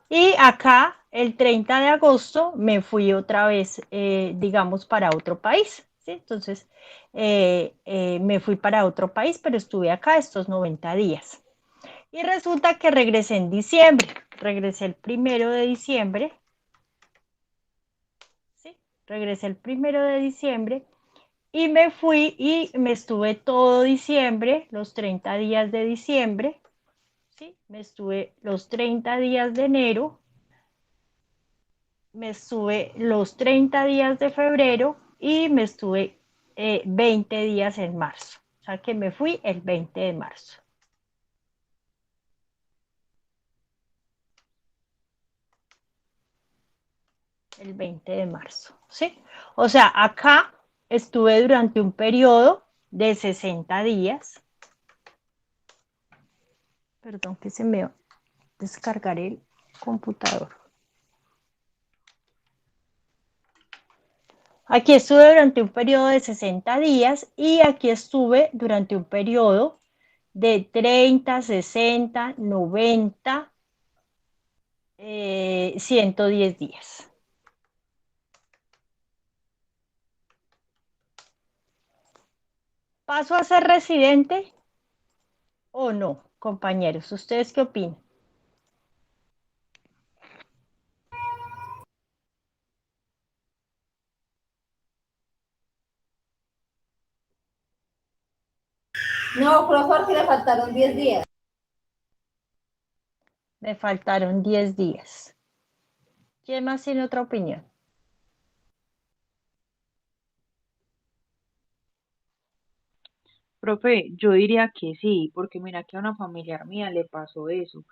Y acá, el 30 de agosto, me fui otra vez, digamos, para otro país, ¿sí? Entonces, me fui para otro país, pero estuve acá estos 90 días. Y resulta que regresé en diciembre, regresé el 1 de diciembre, ¿sí? Regresé el 1 de diciembre y me fui y me estuve todo diciembre, los 30 días de diciembre, ¿sí? Me estuve los 30 días de enero, me estuve los 30 días de febrero y me estuve 20 días en marzo. O sea que me fui el 20 de marzo. El 20 de marzo, ¿sí? O sea, acá estuve durante un periodo de 60 días. Perdón que se me va a descargar el computador. Aquí estuve durante un periodo de 60 días y aquí estuve durante un periodo de 30, 60, 90, 110 días. ¿Paso a ser residente o no, compañeros? ¿Ustedes qué opinan? No, profesor, que le faltaron 10 días. Me faltaron 10 días. ¿Quién más tiene otra opinión? Profe, yo diría que sí, porque mira que a una familiar mía le pasó eso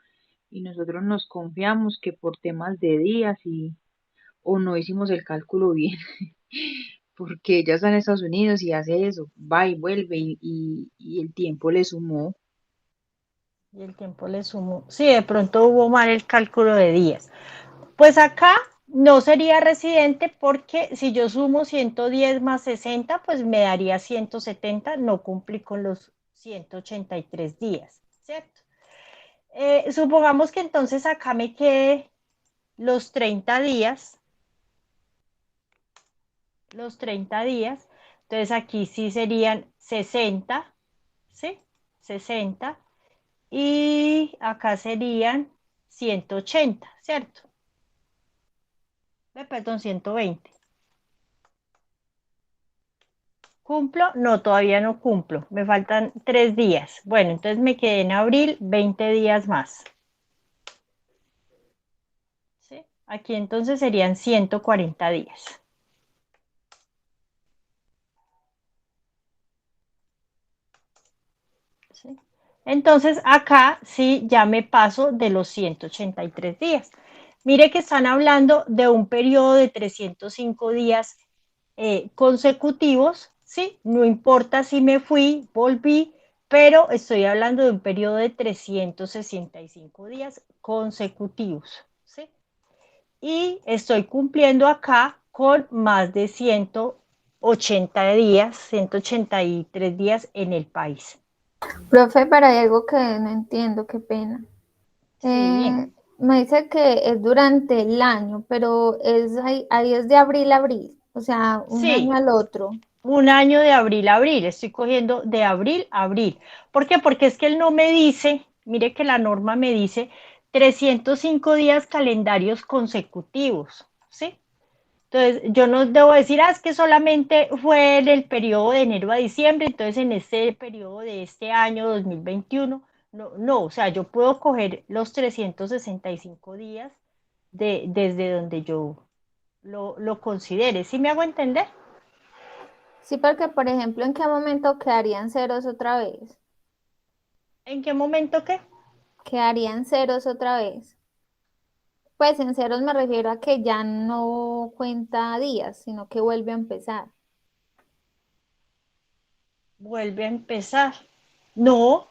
y nosotros nos confiamos que por temas de días o no hicimos el cálculo bien, porque ella está en Estados Unidos y hace eso, va y vuelve y el tiempo le sumó. Y el tiempo le sumo. Sí, de pronto hubo mal el cálculo de días. Pues acá no sería residente porque si yo sumo 110 más 60, pues me daría 170, no cumplí con los 183 días, ¿cierto? Supongamos que entonces acá me quede los 30 días, entonces aquí sí serían 60, ¿sí? 60 y acá serían 180, ¿cierto? Perdón, 120. ¿Cumplo? No, todavía no cumplo. Me faltan 3 días. Bueno, entonces me quedé en abril 20 días más. ¿Sí? Aquí entonces serían 140 días. ¿Sí? Entonces acá sí ya me paso de los 183 días. Mire que están hablando de un periodo de 305 días consecutivos, ¿sí? No importa si me fui, volví, pero estoy hablando de un periodo de 365 días consecutivos, ¿sí? Y estoy cumpliendo acá con más de 180 días, 183 días en el país. Profe, pero hay algo que no entiendo, qué pena. Sí, Me dice que es durante el año, pero ahí es de abril a abril, o sea, un año sí, al otro. un año de abril a abril, estoy cogiendo de abril a abril. ¿Por qué? Porque es que él no me dice, mire que la norma me dice 305 días calendarios consecutivos, ¿sí? Entonces, yo no debo decir, es que solamente fue en el periodo de enero a diciembre, entonces en este periodo de este año 2021, no, no, o sea, yo puedo coger los 365 días desde donde yo lo considere. ¿Sí me hago entender? Sí, porque por ejemplo, ¿en qué momento quedarían ceros otra vez? ¿En qué momento qué? Quedarían ceros otra vez. Pues en ceros me refiero a que ya no cuenta días, sino que vuelve a empezar. Vuelve a empezar. No.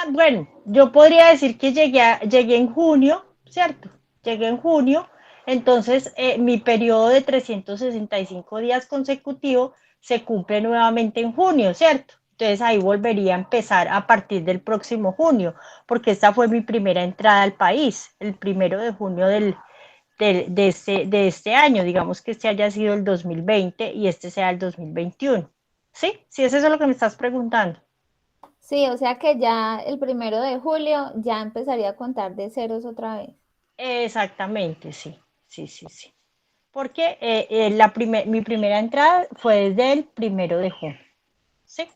Bueno, yo podría decir que llegué en junio, ¿cierto? Llegué en junio, entonces mi periodo de 365 días consecutivos se cumple nuevamente en junio, ¿cierto? Entonces ahí volvería a empezar a partir del próximo junio, porque esta fue mi primera entrada al país, el 1 de junio de este año, digamos que este haya sido el 2020 y este sea el 2021. ¿Sí? Sí, es eso lo que me estás preguntando. Sí, o sea que ya el 1 de julio ya empezaría a contar de ceros otra vez. Exactamente, sí, sí, sí, sí. Porque mi primera entrada fue desde el 1 de junio. ¿Sí?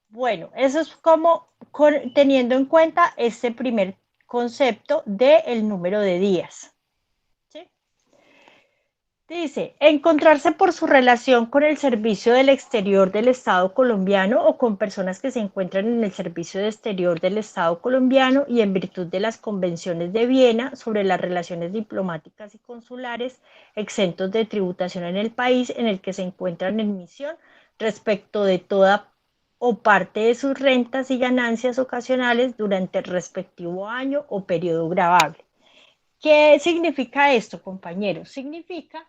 Bueno, eso es como teniendo en cuenta este primer concepto del número de días. ¿Sí? Dice, encontrarse por su relación con el servicio del exterior del Estado colombiano o con personas que se encuentran en el servicio de exterior del Estado colombiano y en virtud de las convenciones de Viena sobre las relaciones diplomáticas y consulares exentos de tributación en el país en el que se encuentran en misión respecto de toda o parte de sus rentas y ganancias ocasionales durante el respectivo año o periodo gravable. ¿Qué significa esto, compañeros? Significa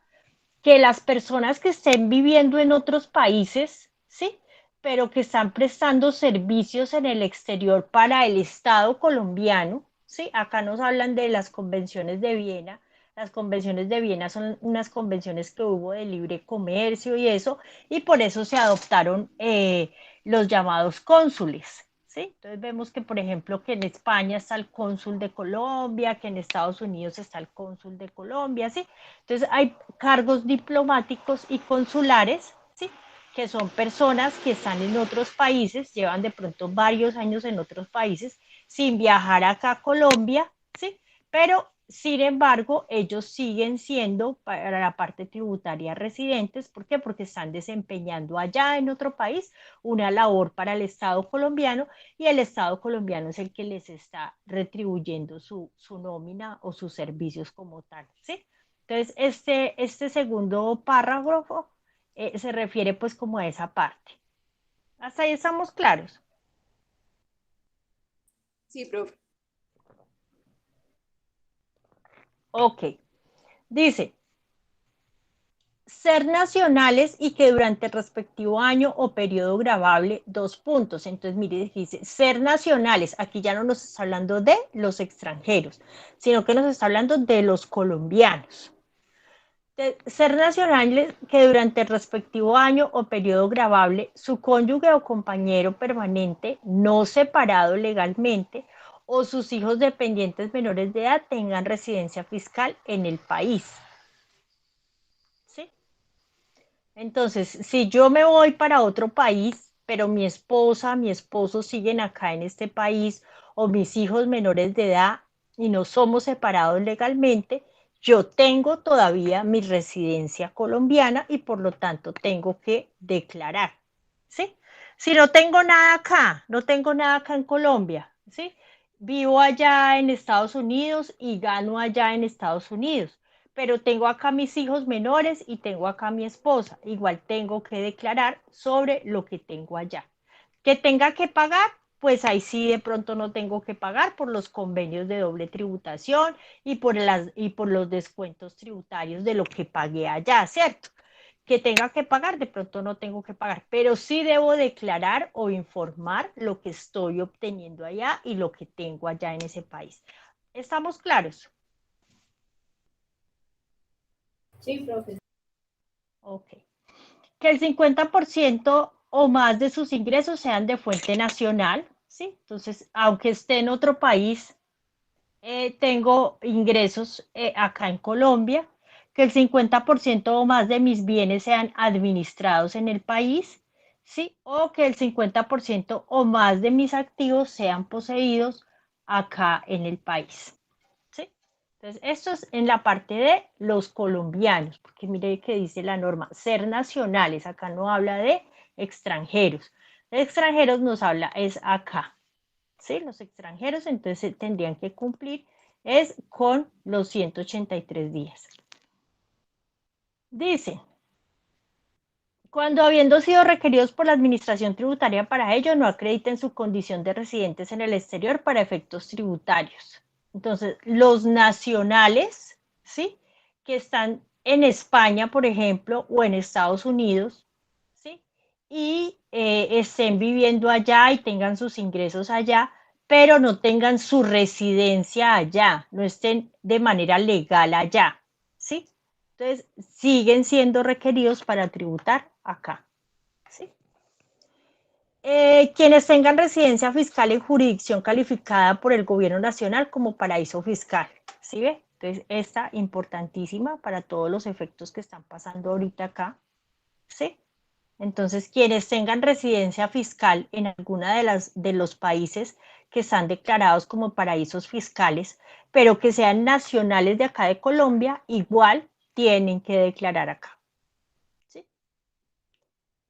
que las personas que estén viviendo en otros países, ¿sí? Pero que están prestando servicios en el exterior para el Estado colombiano, ¿sí? Acá nos hablan de las convenciones de Viena. Las convenciones de Viena son unas convenciones que hubo de libre comercio y eso, y por eso se adoptaron los llamados cónsules, ¿sí? Entonces vemos que, por ejemplo, que en España está el cónsul de Colombia, que en Estados Unidos está el cónsul de Colombia, ¿sí? Entonces hay cargos diplomáticos y consulares, ¿sí? Que son personas que están en otros países, llevan de pronto varios años en otros países, sin viajar acá a Colombia, ¿sí? Pero, sin embargo, ellos siguen siendo para la parte tributaria residentes. ¿Por qué? Porque están desempeñando allá en otro país una labor para el Estado colombiano y el Estado colombiano es el que les está retribuyendo su nómina o sus servicios como tal, ¿sí? Entonces, este segundo párrafo se refiere pues como a esa parte. Hasta ahí estamos claros. Sí, profe. Ok. Dice, ser nacionales y que durante el respectivo año o periodo gravable, dos puntos. Entonces, mire, dice, ser nacionales, aquí ya no nos está hablando de los extranjeros, sino que nos está hablando de los colombianos. De ser nacionales que durante el respectivo año o periodo gravable, su cónyuge o compañero permanente, no separado legalmente, o sus hijos dependientes menores de edad tengan residencia fiscal en el país. ¿Sí? Entonces, si yo me voy para otro país, pero mi esposa, mi esposo siguen acá en este país, o mis hijos menores de edad y no somos separados legalmente, yo tengo todavía mi residencia colombiana y por lo tanto tengo que declarar, ¿sí? Si no tengo nada acá, no tengo nada acá en Colombia, ¿sí? Vivo allá en Estados Unidos y gano allá en Estados Unidos, pero tengo acá mis hijos menores y tengo acá mi esposa. Igual tengo que declarar sobre lo que tengo allá. Que tenga que pagar, pues ahí sí de pronto no tengo que pagar por los convenios de doble tributación y por los descuentos tributarios de lo que pagué allá, ¿cierto? Que tenga que pagar, de pronto no tengo que pagar, pero sí debo declarar o informar lo que estoy obteniendo allá y lo que tengo allá en ese país. ¿Estamos claros? Sí, profe. Ok. Que el 50% o más de sus ingresos sean de fuente nacional, ¿sí? Entonces, aunque esté en otro país, tengo ingresos acá en Colombia, que el 50% o más de mis bienes sean administrados en el país, ¿sí? O que el 50% o más de mis activos sean poseídos acá en el país, ¿sí? Entonces, esto es en la parte de los colombianos, porque mire que dice la norma, ser nacionales, acá no habla de extranjeros. De extranjeros nos habla, es acá, ¿sí? Los extranjeros entonces tendrían que cumplir es con los 183 días. Dice, cuando habiendo sido requeridos por la administración tributaria para ello, no acrediten su condición de residentes en el exterior para efectos tributarios. Entonces, los nacionales, ¿sí? Que están en España, por ejemplo, o en Estados Unidos, ¿sí? Y estén viviendo allá y tengan sus ingresos allá, pero no tengan su residencia allá, no estén de manera legal allá, ¿sí? Entonces, siguen siendo requeridos para tributar acá, ¿sí? Quienes tengan residencia fiscal en jurisdicción calificada por el gobierno nacional como paraíso fiscal, ¿sí ve? Entonces, esta importantísima para todos los efectos que están pasando ahorita acá, ¿sí? Entonces, quienes tengan residencia fiscal en alguna de los países que están declarados como paraísos fiscales, pero que sean nacionales de acá de Colombia, igual tienen que declarar acá. ¿Sí?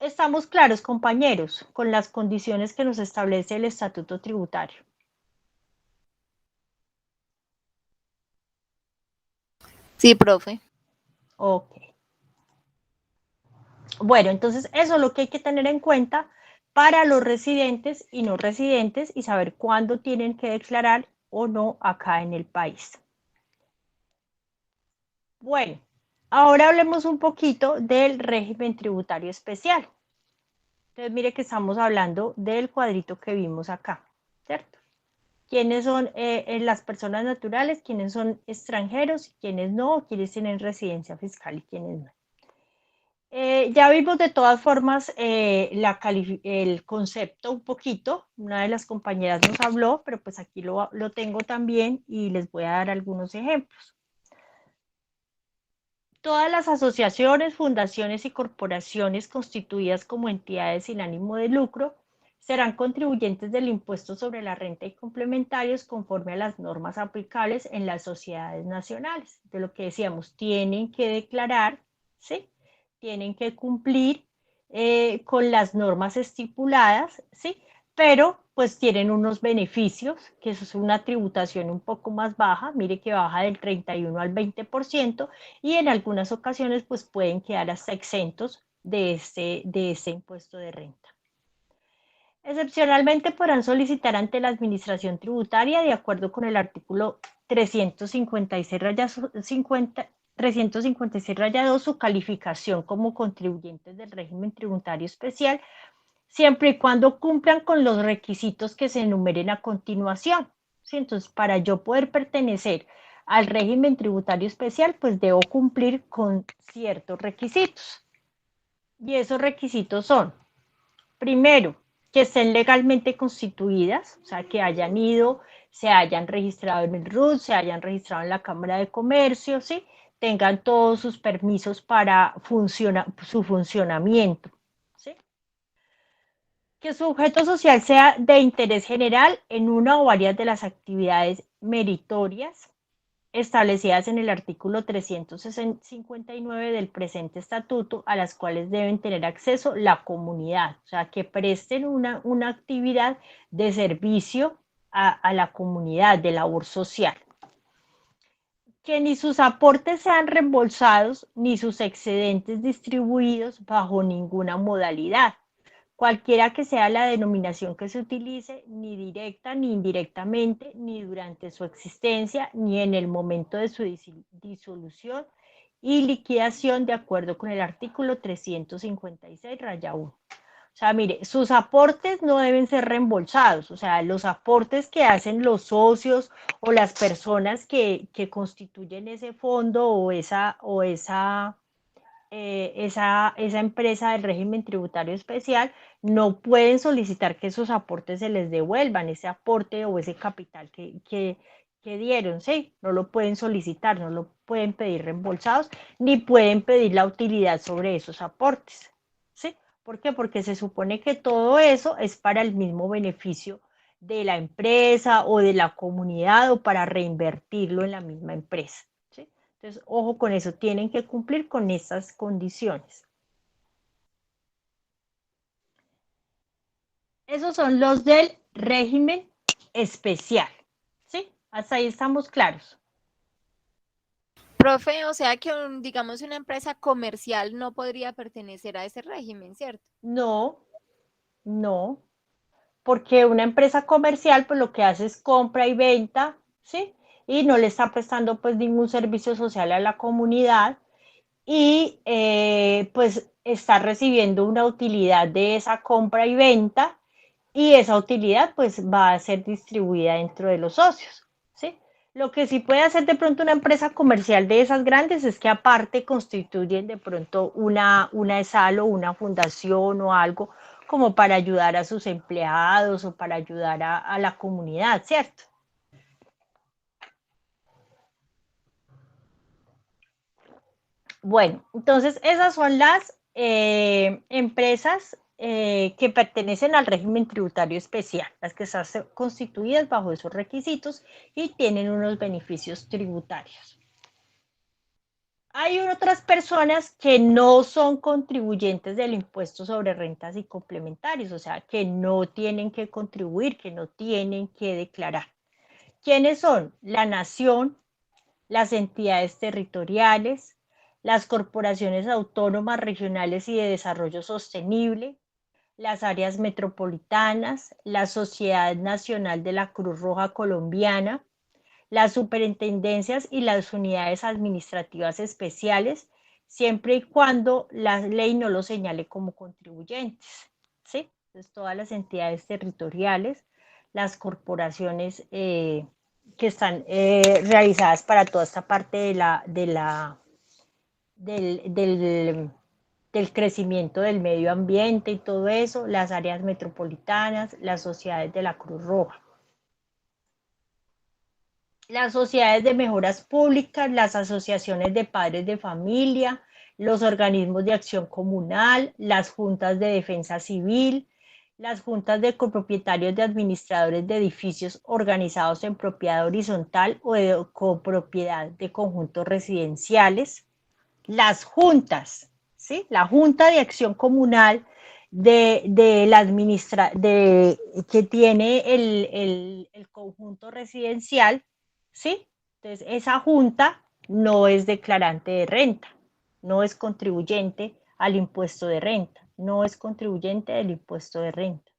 Estamos claros, compañeros, con las condiciones que nos establece el Estatuto Tributario. Sí, profe. Ok. Bueno, entonces eso es lo que hay que tener en cuenta para los residentes y no residentes y saber cuándo tienen que declarar o no acá en el país. Bueno, ahora hablemos un poquito del régimen tributario especial. Entonces, mire que estamos hablando del cuadrito que vimos acá, ¿cierto? ¿Quiénes son las personas naturales? ¿Quiénes son extranjeros? ¿Quiénes no? ¿Quiénes tienen residencia fiscal y quiénes no? Ya vimos de todas formas el concepto un poquito, una de las compañeras nos habló, pero pues aquí lo tengo también y les voy a dar algunos ejemplos. Todas las asociaciones, fundaciones y corporaciones constituidas como entidades sin ánimo de lucro serán contribuyentes del impuesto sobre la renta y complementarios conforme a las normas aplicables en las sociedades nacionales. De lo que decíamos, tienen que declarar, ¿sí? Tienen que cumplir con las normas estipuladas, ¿sí? Pero pues tienen unos beneficios, que eso es una tributación un poco más baja, mire que baja del 31 al 20%, y en algunas ocasiones pues pueden quedar hasta exentos de este impuesto de renta. Excepcionalmente podrán solicitar ante la Administración Tributaria, de acuerdo con el artículo 356-2, su calificación como contribuyentes del régimen tributario especial, siempre y cuando cumplan con los requisitos que se enumeren a continuación. ¿Sí? Entonces, para yo poder pertenecer al régimen tributario especial, pues debo cumplir con ciertos requisitos. Y esos requisitos son, primero, que estén legalmente constituidas, o sea, que hayan ido, se hayan registrado en el RUT, se hayan registrado en la Cámara de Comercio, ¿sí? Tengan todos sus permisos para su funcionamiento, ¿sí? Que su objeto social sea de interés general en una o varias de las actividades meritorias establecidas en el artículo 359 del presente estatuto, a las cuales deben tener acceso la comunidad, o sea, que presten una actividad de servicio a la comunidad, de labor social. Que ni sus aportes sean reembolsados, ni sus excedentes distribuidos bajo ninguna modalidad, cualquiera que sea la denominación que se utilice, ni directa ni indirectamente, ni durante su existencia, ni en el momento de su disolución y liquidación, de acuerdo con el artículo 356, raya 1. O sea, mire, sus aportes no deben ser reembolsados, o sea, los aportes que hacen los socios o las personas que constituyen ese fondo o esa empresa del régimen tributario especial no pueden solicitar que esos aportes se les devuelvan, ese aporte o ese capital que dieron, ¿sí? No lo pueden solicitar, no lo pueden pedir reembolsados, ni pueden pedir la utilidad sobre esos aportes, ¿sí? ¿Por qué? Porque se supone que todo eso es para el mismo beneficio de la empresa o de la comunidad o para reinvertirlo en la misma empresa. Entonces, ojo con eso, tienen que cumplir con esas condiciones. Esos son los del régimen especial, ¿sí? Hasta ahí estamos claros. Profe, o sea que digamos una empresa comercial no podría pertenecer a ese régimen, ¿cierto? No, no, porque una empresa comercial pues lo que hace es compra y venta, ¿sí? Y no le está prestando pues ningún servicio social a la comunidad y pues está recibiendo una utilidad de esa compra y venta y esa utilidad pues va a ser distribuida dentro de los socios, ¿sí? Lo que sí puede hacer de pronto una empresa comercial de esas grandes es que aparte constituyen de pronto una ESAL o una fundación o algo como para ayudar a sus empleados o para ayudar a la comunidad, ¿cierto? Bueno, entonces esas son las empresas que pertenecen al régimen tributario especial, las que están constituidas bajo esos requisitos y tienen unos beneficios tributarios. Hay otras personas que no son contribuyentes del impuesto sobre rentas y complementarios, o sea, que no tienen que contribuir, que no tienen que declarar. ¿Quiénes son? La nación, las entidades territoriales, las corporaciones autónomas regionales y de desarrollo sostenible, las áreas metropolitanas, la Sociedad Nacional de la Cruz Roja Colombiana, las superintendencias y las unidades administrativas especiales, siempre y cuando la ley no los señale como contribuyentes, ¿sí? Entonces, todas las entidades territoriales, las corporaciones que están realizadas para toda esta parte del crecimiento del medio ambiente y todo eso, las áreas metropolitanas, las sociedades de la Cruz Roja. Las sociedades de mejoras públicas, las asociaciones de padres de familia, los organismos de acción comunal, las juntas de defensa civil, las juntas de copropietarios de administradores de edificios organizados en propiedad horizontal o de copropiedad de conjuntos residenciales, las juntas, ¿sí? La Junta de Acción Comunal que tiene el conjunto residencial, ¿sí? Entonces, esa junta no es declarante de renta, no es contribuyente al impuesto de renta, no es contribuyente del impuesto de renta.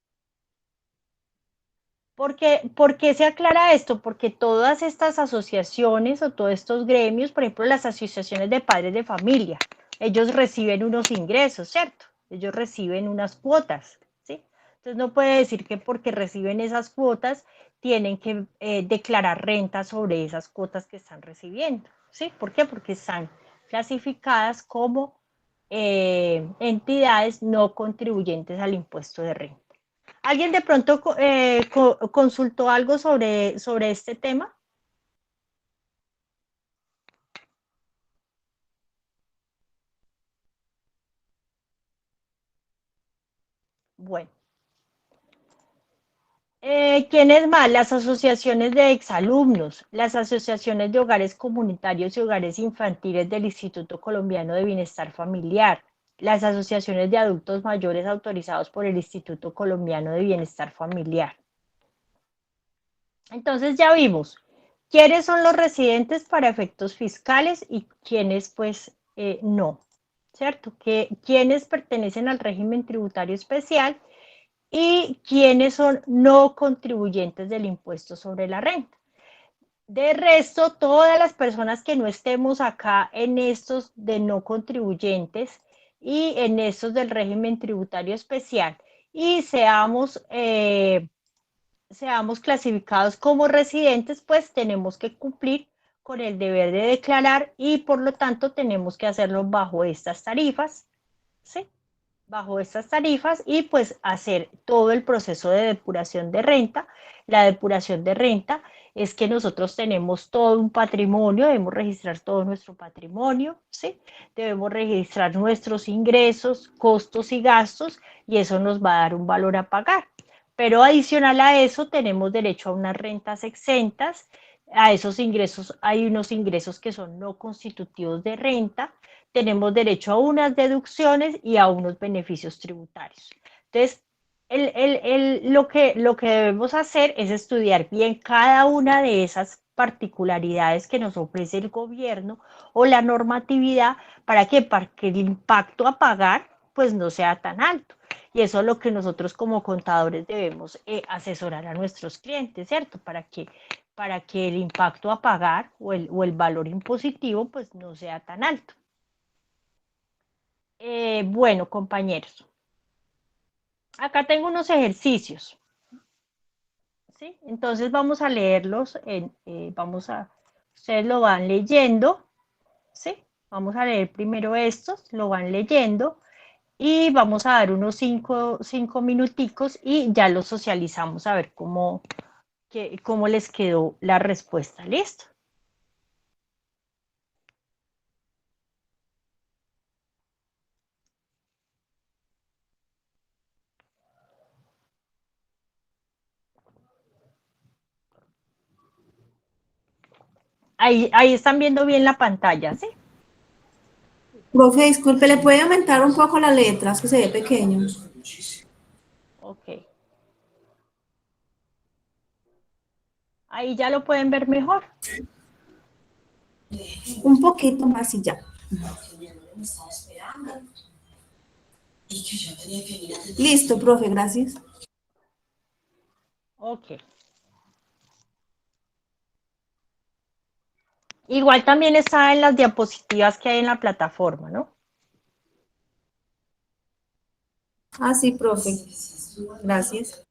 ¿Por qué se aclara esto? Porque todas estas asociaciones o todos estos gremios, por ejemplo, las asociaciones de padres de familia, ellos reciben unos ingresos, ¿cierto? Ellos reciben unas cuotas, ¿sí? Entonces no puede decir que porque reciben esas cuotas tienen que declarar renta sobre esas cuotas que están recibiendo, ¿sí? ¿Por qué? Porque están clasificadas como entidades no contribuyentes al impuesto de renta. ¿Alguien de pronto consultó algo sobre este tema? Bueno, ¿Quiénes más? Las asociaciones de exalumnos, las asociaciones de hogares comunitarios y hogares infantiles del Instituto Colombiano de Bienestar Familiar, las asociaciones de adultos mayores autorizados por el Instituto Colombiano de Bienestar Familiar. Entonces ya vimos quiénes son los residentes para efectos fiscales y quiénes pues no, ¿cierto? Quiénes pertenecen al régimen tributario especial y quiénes son no contribuyentes del impuesto sobre la renta. De resto, todas las personas que no estemos acá en estos de no contribuyentes y en estos del régimen tributario especial y seamos clasificados como residentes, pues tenemos que cumplir con el deber de declarar y por lo tanto tenemos que hacerlo bajo estas tarifas, ¿sí? Bajo estas tarifas y pues hacer todo el proceso de depuración de renta. La depuración de renta es que nosotros tenemos todo un patrimonio, debemos registrar todo nuestro patrimonio, ¿sí? Debemos registrar nuestros ingresos, costos y gastos y eso nos va a dar un valor a pagar. Pero adicional a eso tenemos derecho a unas rentas exentas, a esos ingresos hay unos ingresos que son no constitutivos de renta, tenemos derecho a unas deducciones y a unos beneficios tributarios. Entonces, lo que debemos hacer es estudiar bien cada una de esas particularidades que nos ofrece el gobierno o la normatividad para que el impacto a pagar pues no sea tan alto. Y eso es lo que nosotros como contadores debemos asesorar a nuestros clientes, ¿cierto? Para que el impacto a pagar o el valor impositivo pues no sea tan alto. Bueno, compañeros, acá tengo unos ejercicios, ¿sí? Entonces vamos a leerlos, ustedes lo van leyendo, ¿sí? Vamos a leer primero estos, lo van leyendo y vamos a dar unos cinco minuticos y ya los socializamos a ver cómo les quedó la respuesta. ¿Listo? Ahí están viendo bien la pantalla, ¿sí? Profe, disculpe, ¿le puede aumentar un poco las letras que se ve pequeño? Ok. Ahí ya lo pueden ver mejor. Un poquito más y ya. Listo, profe, gracias. Ok. Igual también está en las diapositivas que hay en la plataforma, ¿no? Ah, sí, profe. Gracias.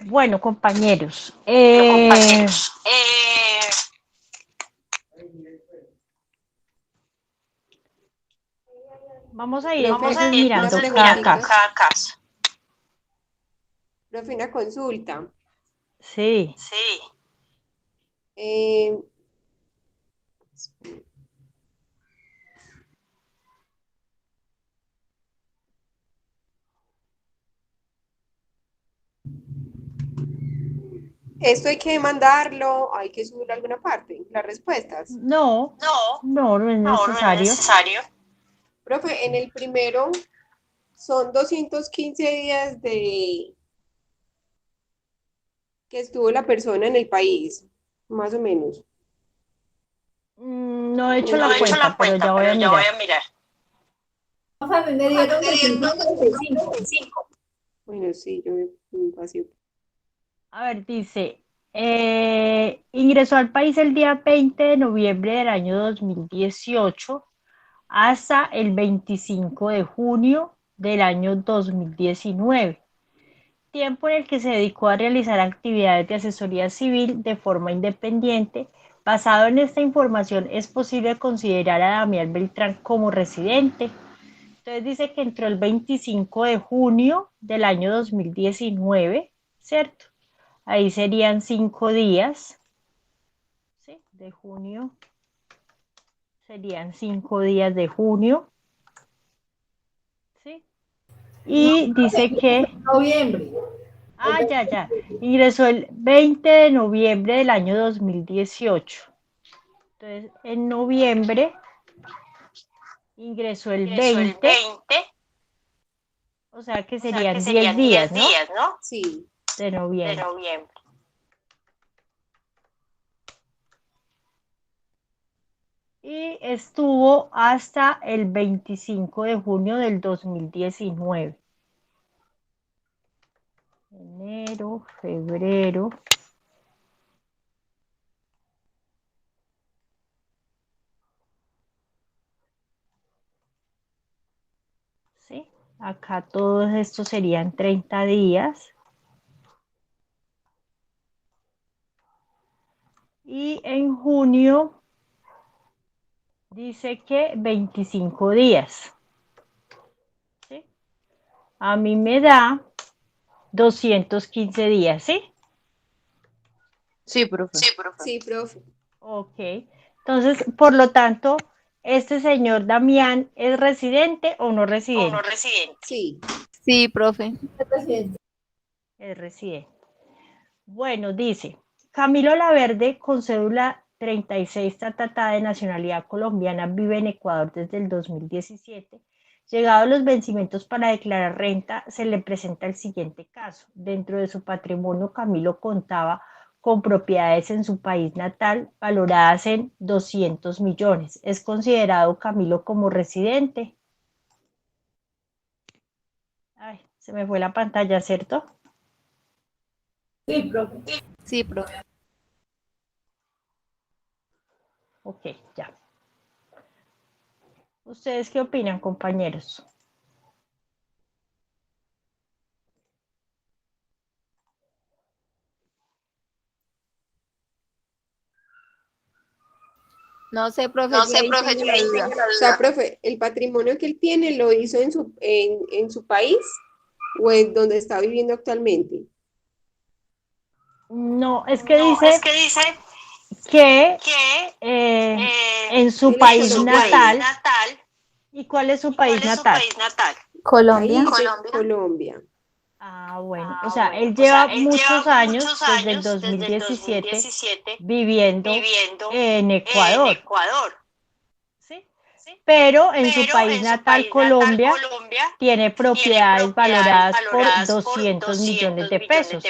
Bueno, compañeros, vamos a ir entonces mirando una cada preguntita, caso. profe, una consulta. Sí. Eh, ¿Esto hay que mandarlo? ¿Hay que subirlo a alguna parte? ¿Las respuestas? No es necesario. Profe, en el primero son 215 días de que estuvo la persona en el país, más o menos. No he hecho la cuenta, pero ya voy a mirar. Profe, a mí me dieron 235. Bueno, sí, yo me pasé. A ver, dice, ingresó al país el día 20 de noviembre del año 2018 hasta el 25 de junio del año 2019, tiempo en el que se dedicó a realizar actividades de asesoría civil de forma independiente. Basado en esta información, es posible considerar a Damián Beltrán como residente. Entonces dice que entró el 25 de junio del año 2019, ¿cierto? Ahí serían 5 días, ¿sí? De junio, serían 5 días de junio, ¿sí? Y dice que... Noviembre. ya. Ingresó el 20 de noviembre del año 2018. Entonces, en noviembre ingresó el 20, o sea que serían 10 días, ¿no? Sí. De noviembre. Y estuvo hasta el 25 de junio del 2019. Enero, febrero. ¿Sí? Acá todos estos serían 30 días. Y en junio dice que 25 días. ¿Sí? A mí me da 215 días, ¿sí? Sí, profe. Sí, profe. Ok. Entonces, por lo tanto, ¿este señor Damián es residente o no residente? Sí. Sí, profe. Es residente. Bueno, dice, Camilo Laverde, con cédula 36 de nacionalidad colombiana, vive en Ecuador desde el 2017. Llegados los vencimientos para declarar renta, se le presenta el siguiente caso. Dentro de su patrimonio, Camilo contaba con propiedades en su país natal valoradas en 200 millones. ¿Es considerado Camilo como residente? Ay, se me fue la pantalla, ¿cierto? Sí, profe. Sí, profe. Ok, ya. ¿Ustedes qué opinan, compañeros? No sé, profe, yo ahí tengo la duda. O sea, profe, ¿el patrimonio que él tiene lo hizo en su país o en donde está viviendo actualmente? No, es que dice que en su Él es país colombiano. natal. ¿Y cuál es su país natal? Colombia. País de Colombia. Ah, bueno, o sea, él lleva muchos años, desde el 2017, viviendo en Ecuador, ¿sí? Pero en su país natal, Colombia, tiene propiedades valoradas por 200 millones de pesos.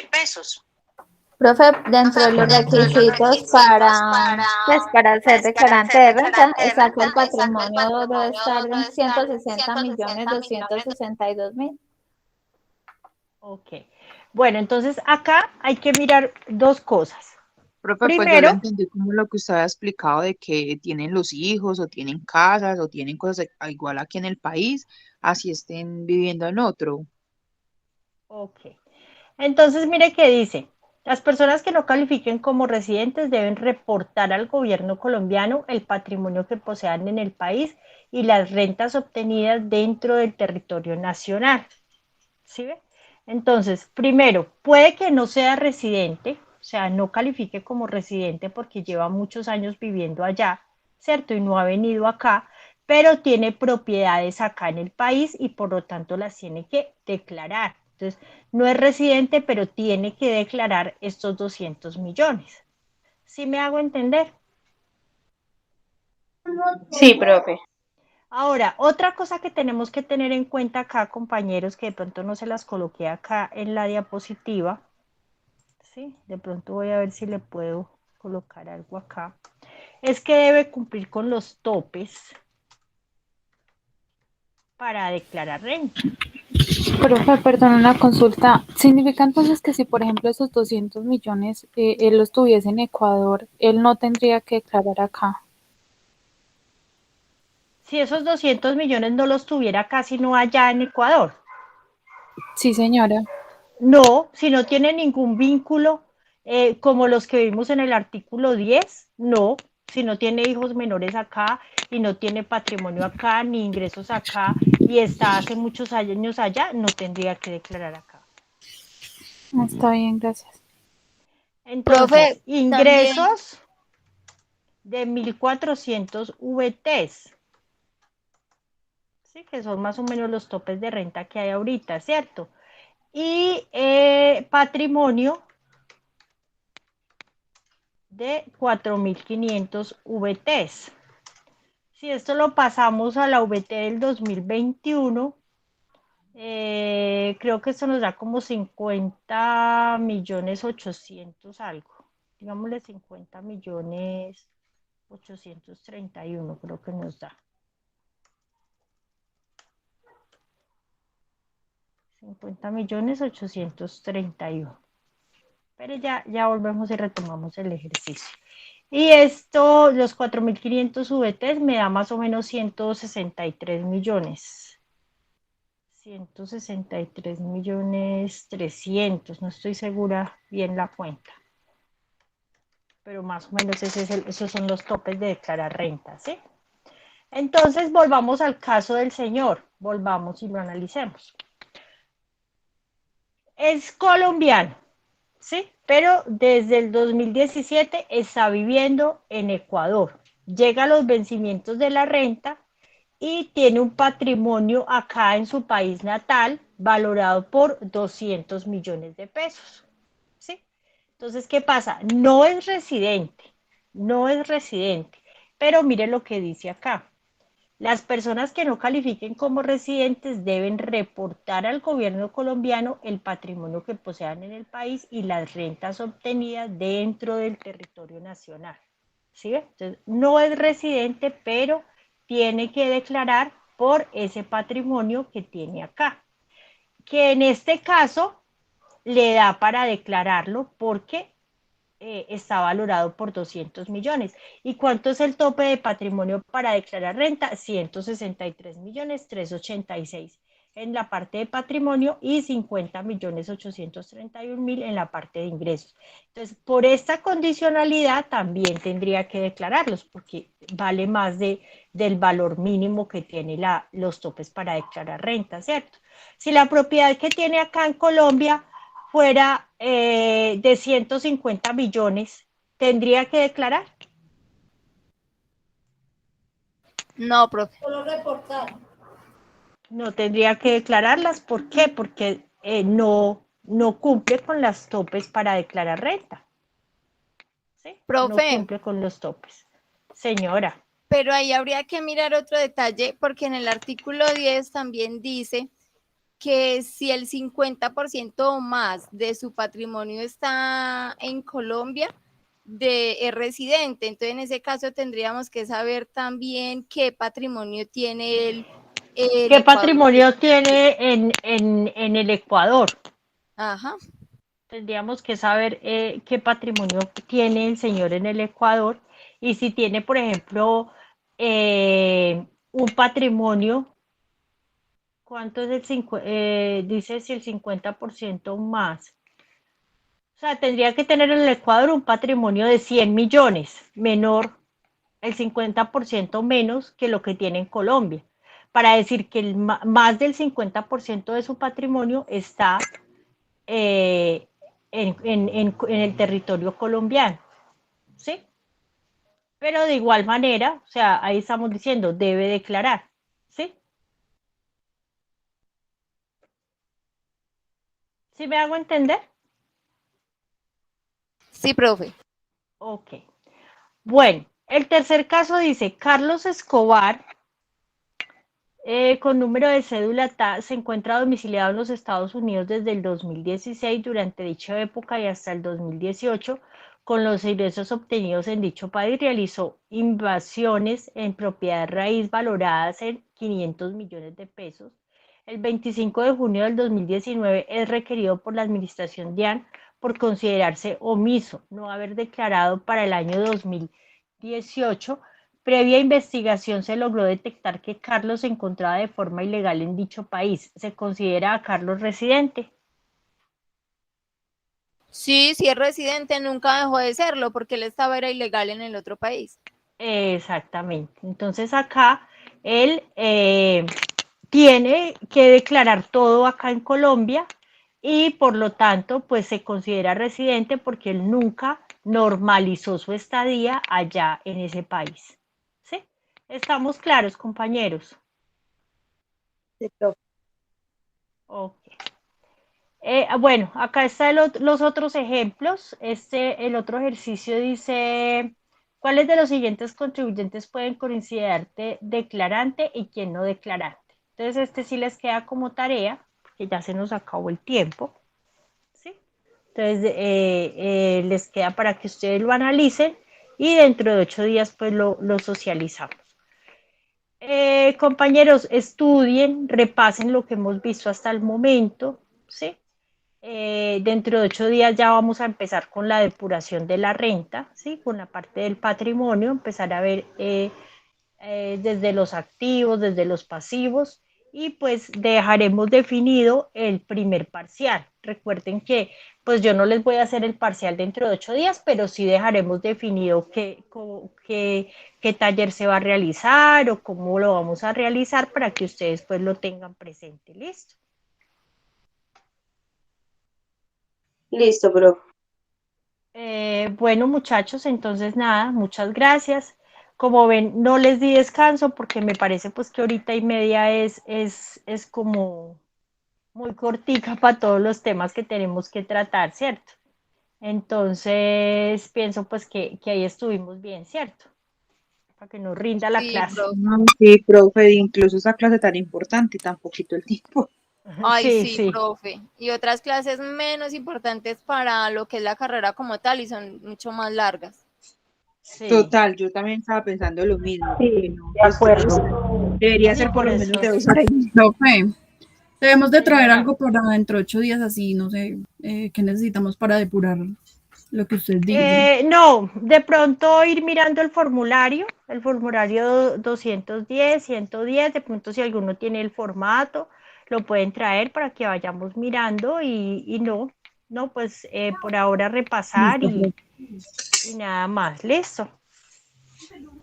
Profe, dentro de los requisitos para ser declarante de renta, está que el patrimonio debe estar en 160.262.000. Ok. Bueno, entonces acá hay que mirar dos cosas. Profe, pues yo lo Primero, entendí como lo que usted había explicado de que tienen los hijos o tienen casas o tienen cosas igual aquí en el país, así estén viviendo en otro. ok. Entonces, mire qué dice. Las personas que no califiquen como residentes deben reportar al gobierno colombiano el patrimonio que posean en el país y las rentas obtenidas dentro del territorio nacional. ¿Sí ve? Entonces, primero, puede que no sea residente, o sea, no califique como residente porque lleva muchos años viviendo allá, ¿cierto? Y no ha venido acá, pero tiene propiedades acá en el país y por lo tanto las tiene que declarar. Entonces, no es residente, pero tiene que declarar estos 200 millones. ¿Sí me hago entender? Sí, profe. Ahora, otra cosa que tenemos que tener en cuenta acá, compañeros, que de pronto no se las coloqué acá en la diapositiva, ¿sí? De pronto voy a ver si le puedo colocar algo acá, es que debe cumplir con los topes para declarar renta. Profe, perdón, una consulta. ¿Significa entonces que si, por ejemplo, esos 200 millones él los tuviese en Ecuador, él no tendría que declarar acá? Si esos 200 millones no los tuviera acá, sino allá en Ecuador. Sí, señora. No, si no tiene ningún vínculo, como los que vimos en el artículo 10, no. Si no tiene hijos menores acá y no tiene patrimonio acá, ni ingresos acá, y está hace muchos años allá, no tendría que declarar acá. Está bien, gracias. Entonces, Profe, también, ingresos de 1.400 VTs, ¿sí? Que son más o menos los topes de renta que hay ahorita, ¿cierto? Y patrimonio de 4.500 VTs. Si esto lo pasamos a la VT del 2021, creo que esto nos da como 50 millones 800 algo. Digámosle 50 millones 831 creo que nos da. 50 millones 831. Pero ya volvemos y retomamos el ejercicio. Y esto, los 4.500 VTs me da más o menos 163 millones. 163 millones 300, no estoy segura bien la cuenta. Pero más o menos esos son los topes de declarar renta, ¿sí? Entonces volvamos al caso del señor, volvamos y lo analicemos. Es colombiano, ¿sí? Pero desde el 2017 está viviendo en Ecuador. Llega a los vencimientos de la renta y tiene un patrimonio acá en su país natal valorado por 200 millones de pesos, ¿sí? Entonces, ¿qué pasa? No es residente, pero mire lo que dice acá. Las personas que no califiquen como residentes deben reportar al gobierno colombiano el patrimonio que posean en el país y las rentas obtenidas dentro del territorio nacional. ¿Sí? Entonces, no es residente, pero tiene que declarar por ese patrimonio que tiene acá. Que en este caso le da para declararlo porque está valorado por 200 millones. ¿Y cuánto es el tope de patrimonio para declarar renta? 163 millones 386 en la parte de patrimonio y 50 millones 831 mil en la parte de ingresos. Entonces, por esta condicionalidad también tendría que declararlos porque vale más del valor mínimo que tiene los topes para declarar renta, ¿cierto? Si la propiedad que tiene acá en Colombia fuera de 150 millones, ¿tendría que declarar? no, profe. Solo reportar. No tendría que declararlas. ¿Por qué? Porque no cumple con las topes para declarar renta. ¿Sí? No Profe, cumple con los topes. Señora. pero ahí habría que mirar otro detalle porque en el artículo 10 también dice que si el 50% o más de su patrimonio está en Colombia, es residente. Entonces, en ese caso tendríamos que saber también qué patrimonio tiene el ¿Qué Ecuador. patrimonio tiene en el Ecuador? Ajá. Tendríamos que saber qué patrimonio tiene el señor en el Ecuador y si tiene, por ejemplo, un patrimonio. ¿Cuánto es dice si el 50% más? sea, tendría que tener en el Ecuador un patrimonio de 100 millones, menor, el 50% menos que lo que tiene en Colombia, para decir que más del 50% de su patrimonio está en el territorio colombiano, ¿sí? Pero de igual manera, o sea, ahí estamos diciendo, debe declarar, ¿sí? ¿Sí me hago entender? Sí, profe. Ok. Bueno, el tercer caso dice, Carlos Escobar, con número de cédula TAS, se encuentra domiciliado en los Estados Unidos desde el 2016, durante dicha época y hasta el 2018, con los ingresos obtenidos en dicho país, realizó inversiones en propiedad raíz valoradas en 500 millones de pesos. El 25 de junio del 2019 es requerido por la administración DIAN por considerarse omiso, no haber declarado para el año 2018. Previa investigación se logró detectar que Carlos se encontraba de forma ilegal en dicho país. ¿Se considera a Carlos residente? Sí, si es residente, nunca dejó de serlo porque él era ilegal en el otro país. Exactamente. Entonces acá él tiene que declarar todo acá en Colombia y por lo tanto pues se considera residente porque él nunca normalizó su estadía allá en ese país. ¿Sí? ¿Estamos claros, compañeros? Sí, profe. Ok. Bueno, acá están los otros ejemplos. El otro ejercicio dice, ¿cuáles de los siguientes contribuyentes pueden considerarte declarante y quién no declarante? Entonces, este sí les queda como tarea, porque ya se nos acabó el tiempo, ¿sí? Entonces, les queda para que ustedes lo analicen y dentro de 8 días, pues lo socializamos. Compañeros, estudien, repasen lo que hemos visto hasta el momento, ¿sí? Dentro de 8 días ya vamos a empezar con la depuración de la renta, ¿sí? Con la parte del patrimonio, empezar a ver desde los activos, desde los pasivos, y pues dejaremos definido el primer parcial. Recuerden que pues yo no les voy a hacer el parcial dentro de 8 días, pero sí dejaremos definido qué taller se va a realizar o cómo lo vamos a realizar para que ustedes pues lo tengan presente. ¿Listo? Listo, profe. Bueno, muchachos, entonces nada, muchas gracias. Como ven, no les di descanso porque me parece pues que horita y media es como muy cortica para todos los temas que tenemos que tratar, ¿cierto? Entonces, pienso pues que ahí estuvimos bien, ¿cierto? Para que nos rinda la Sí, clase. profe. No, sí, profe, incluso esa clase tan importante y tan poquito el tiempo. Ay, Sí, sí, sí, profe. Y otras clases menos importantes para lo que es la carrera como tal y son mucho más largas. sí, Total, yo también estaba pensando lo mismo, que Sí, no, de pues acuerdo. debería sí, ser por por lo menos eso. de 2 años. Profe, debemos de traer Señora. algo para dentro de 8 días, así, no sé, qué necesitamos para depurar lo que usted dice. No, de pronto ir mirando el formulario 210, 110, de pronto si alguno tiene el formato, lo pueden traer para que vayamos mirando y no, pues por ahora repasar Listo, profe. y nada más, listo.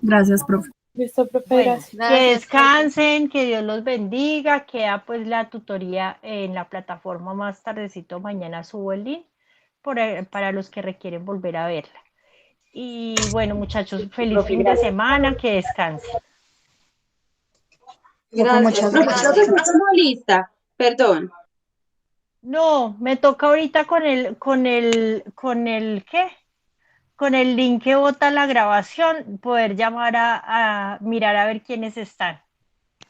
Gracias, profe. Listo, profe, Bueno, gracias. que Gracias, profe. descansen, que Dios los bendiga, queda pues la tutoría en la plataforma más tardecito, mañana subo el link para los que requieren volver a verla. Y bueno, muchachos, feliz Profe, fin de gracias. semana, que descansen. Profe, Gracias. muchas Profe, gracias. profe, no tengo lista. Perdón. No, me toca ahorita ¿qué? Con el link que bota la grabación, poder llamar a mirar a ver quiénes están.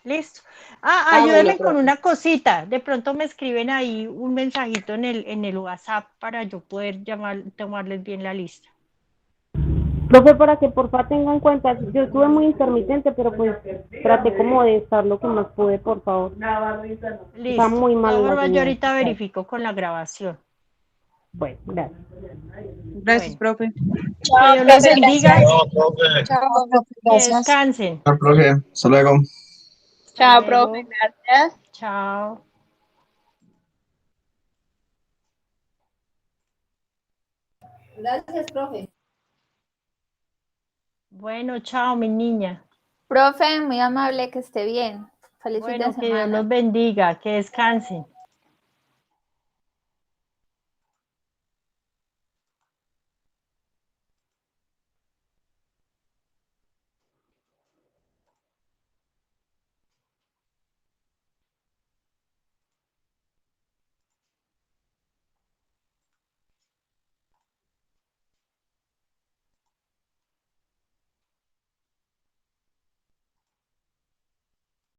Listo. Bueno, Ayúdenme con profe. una cosita. De pronto me escriben ahí un mensajito en el WhatsApp para yo poder tomarles bien la lista. Profe, para que porfa tenga en cuenta, yo estuve muy intermitente, pero pues traté como de estar lo que más pude, por favor. Está Listo. muy De todas mal la formas, yo señal. ahorita verifico con la grabación. Bueno, gracias. Gracias, Bueno, profe. que Dios los bendiga, Chao, profe, que gracias. descansen. Chao, profe. Hasta luego. Hasta luego. Chao. Gracias, profe. Bueno, chao, mi niña. Profe, muy amable, que esté bien. Feliz fin de Bueno, que Dios semana. los bendiga, que descansen.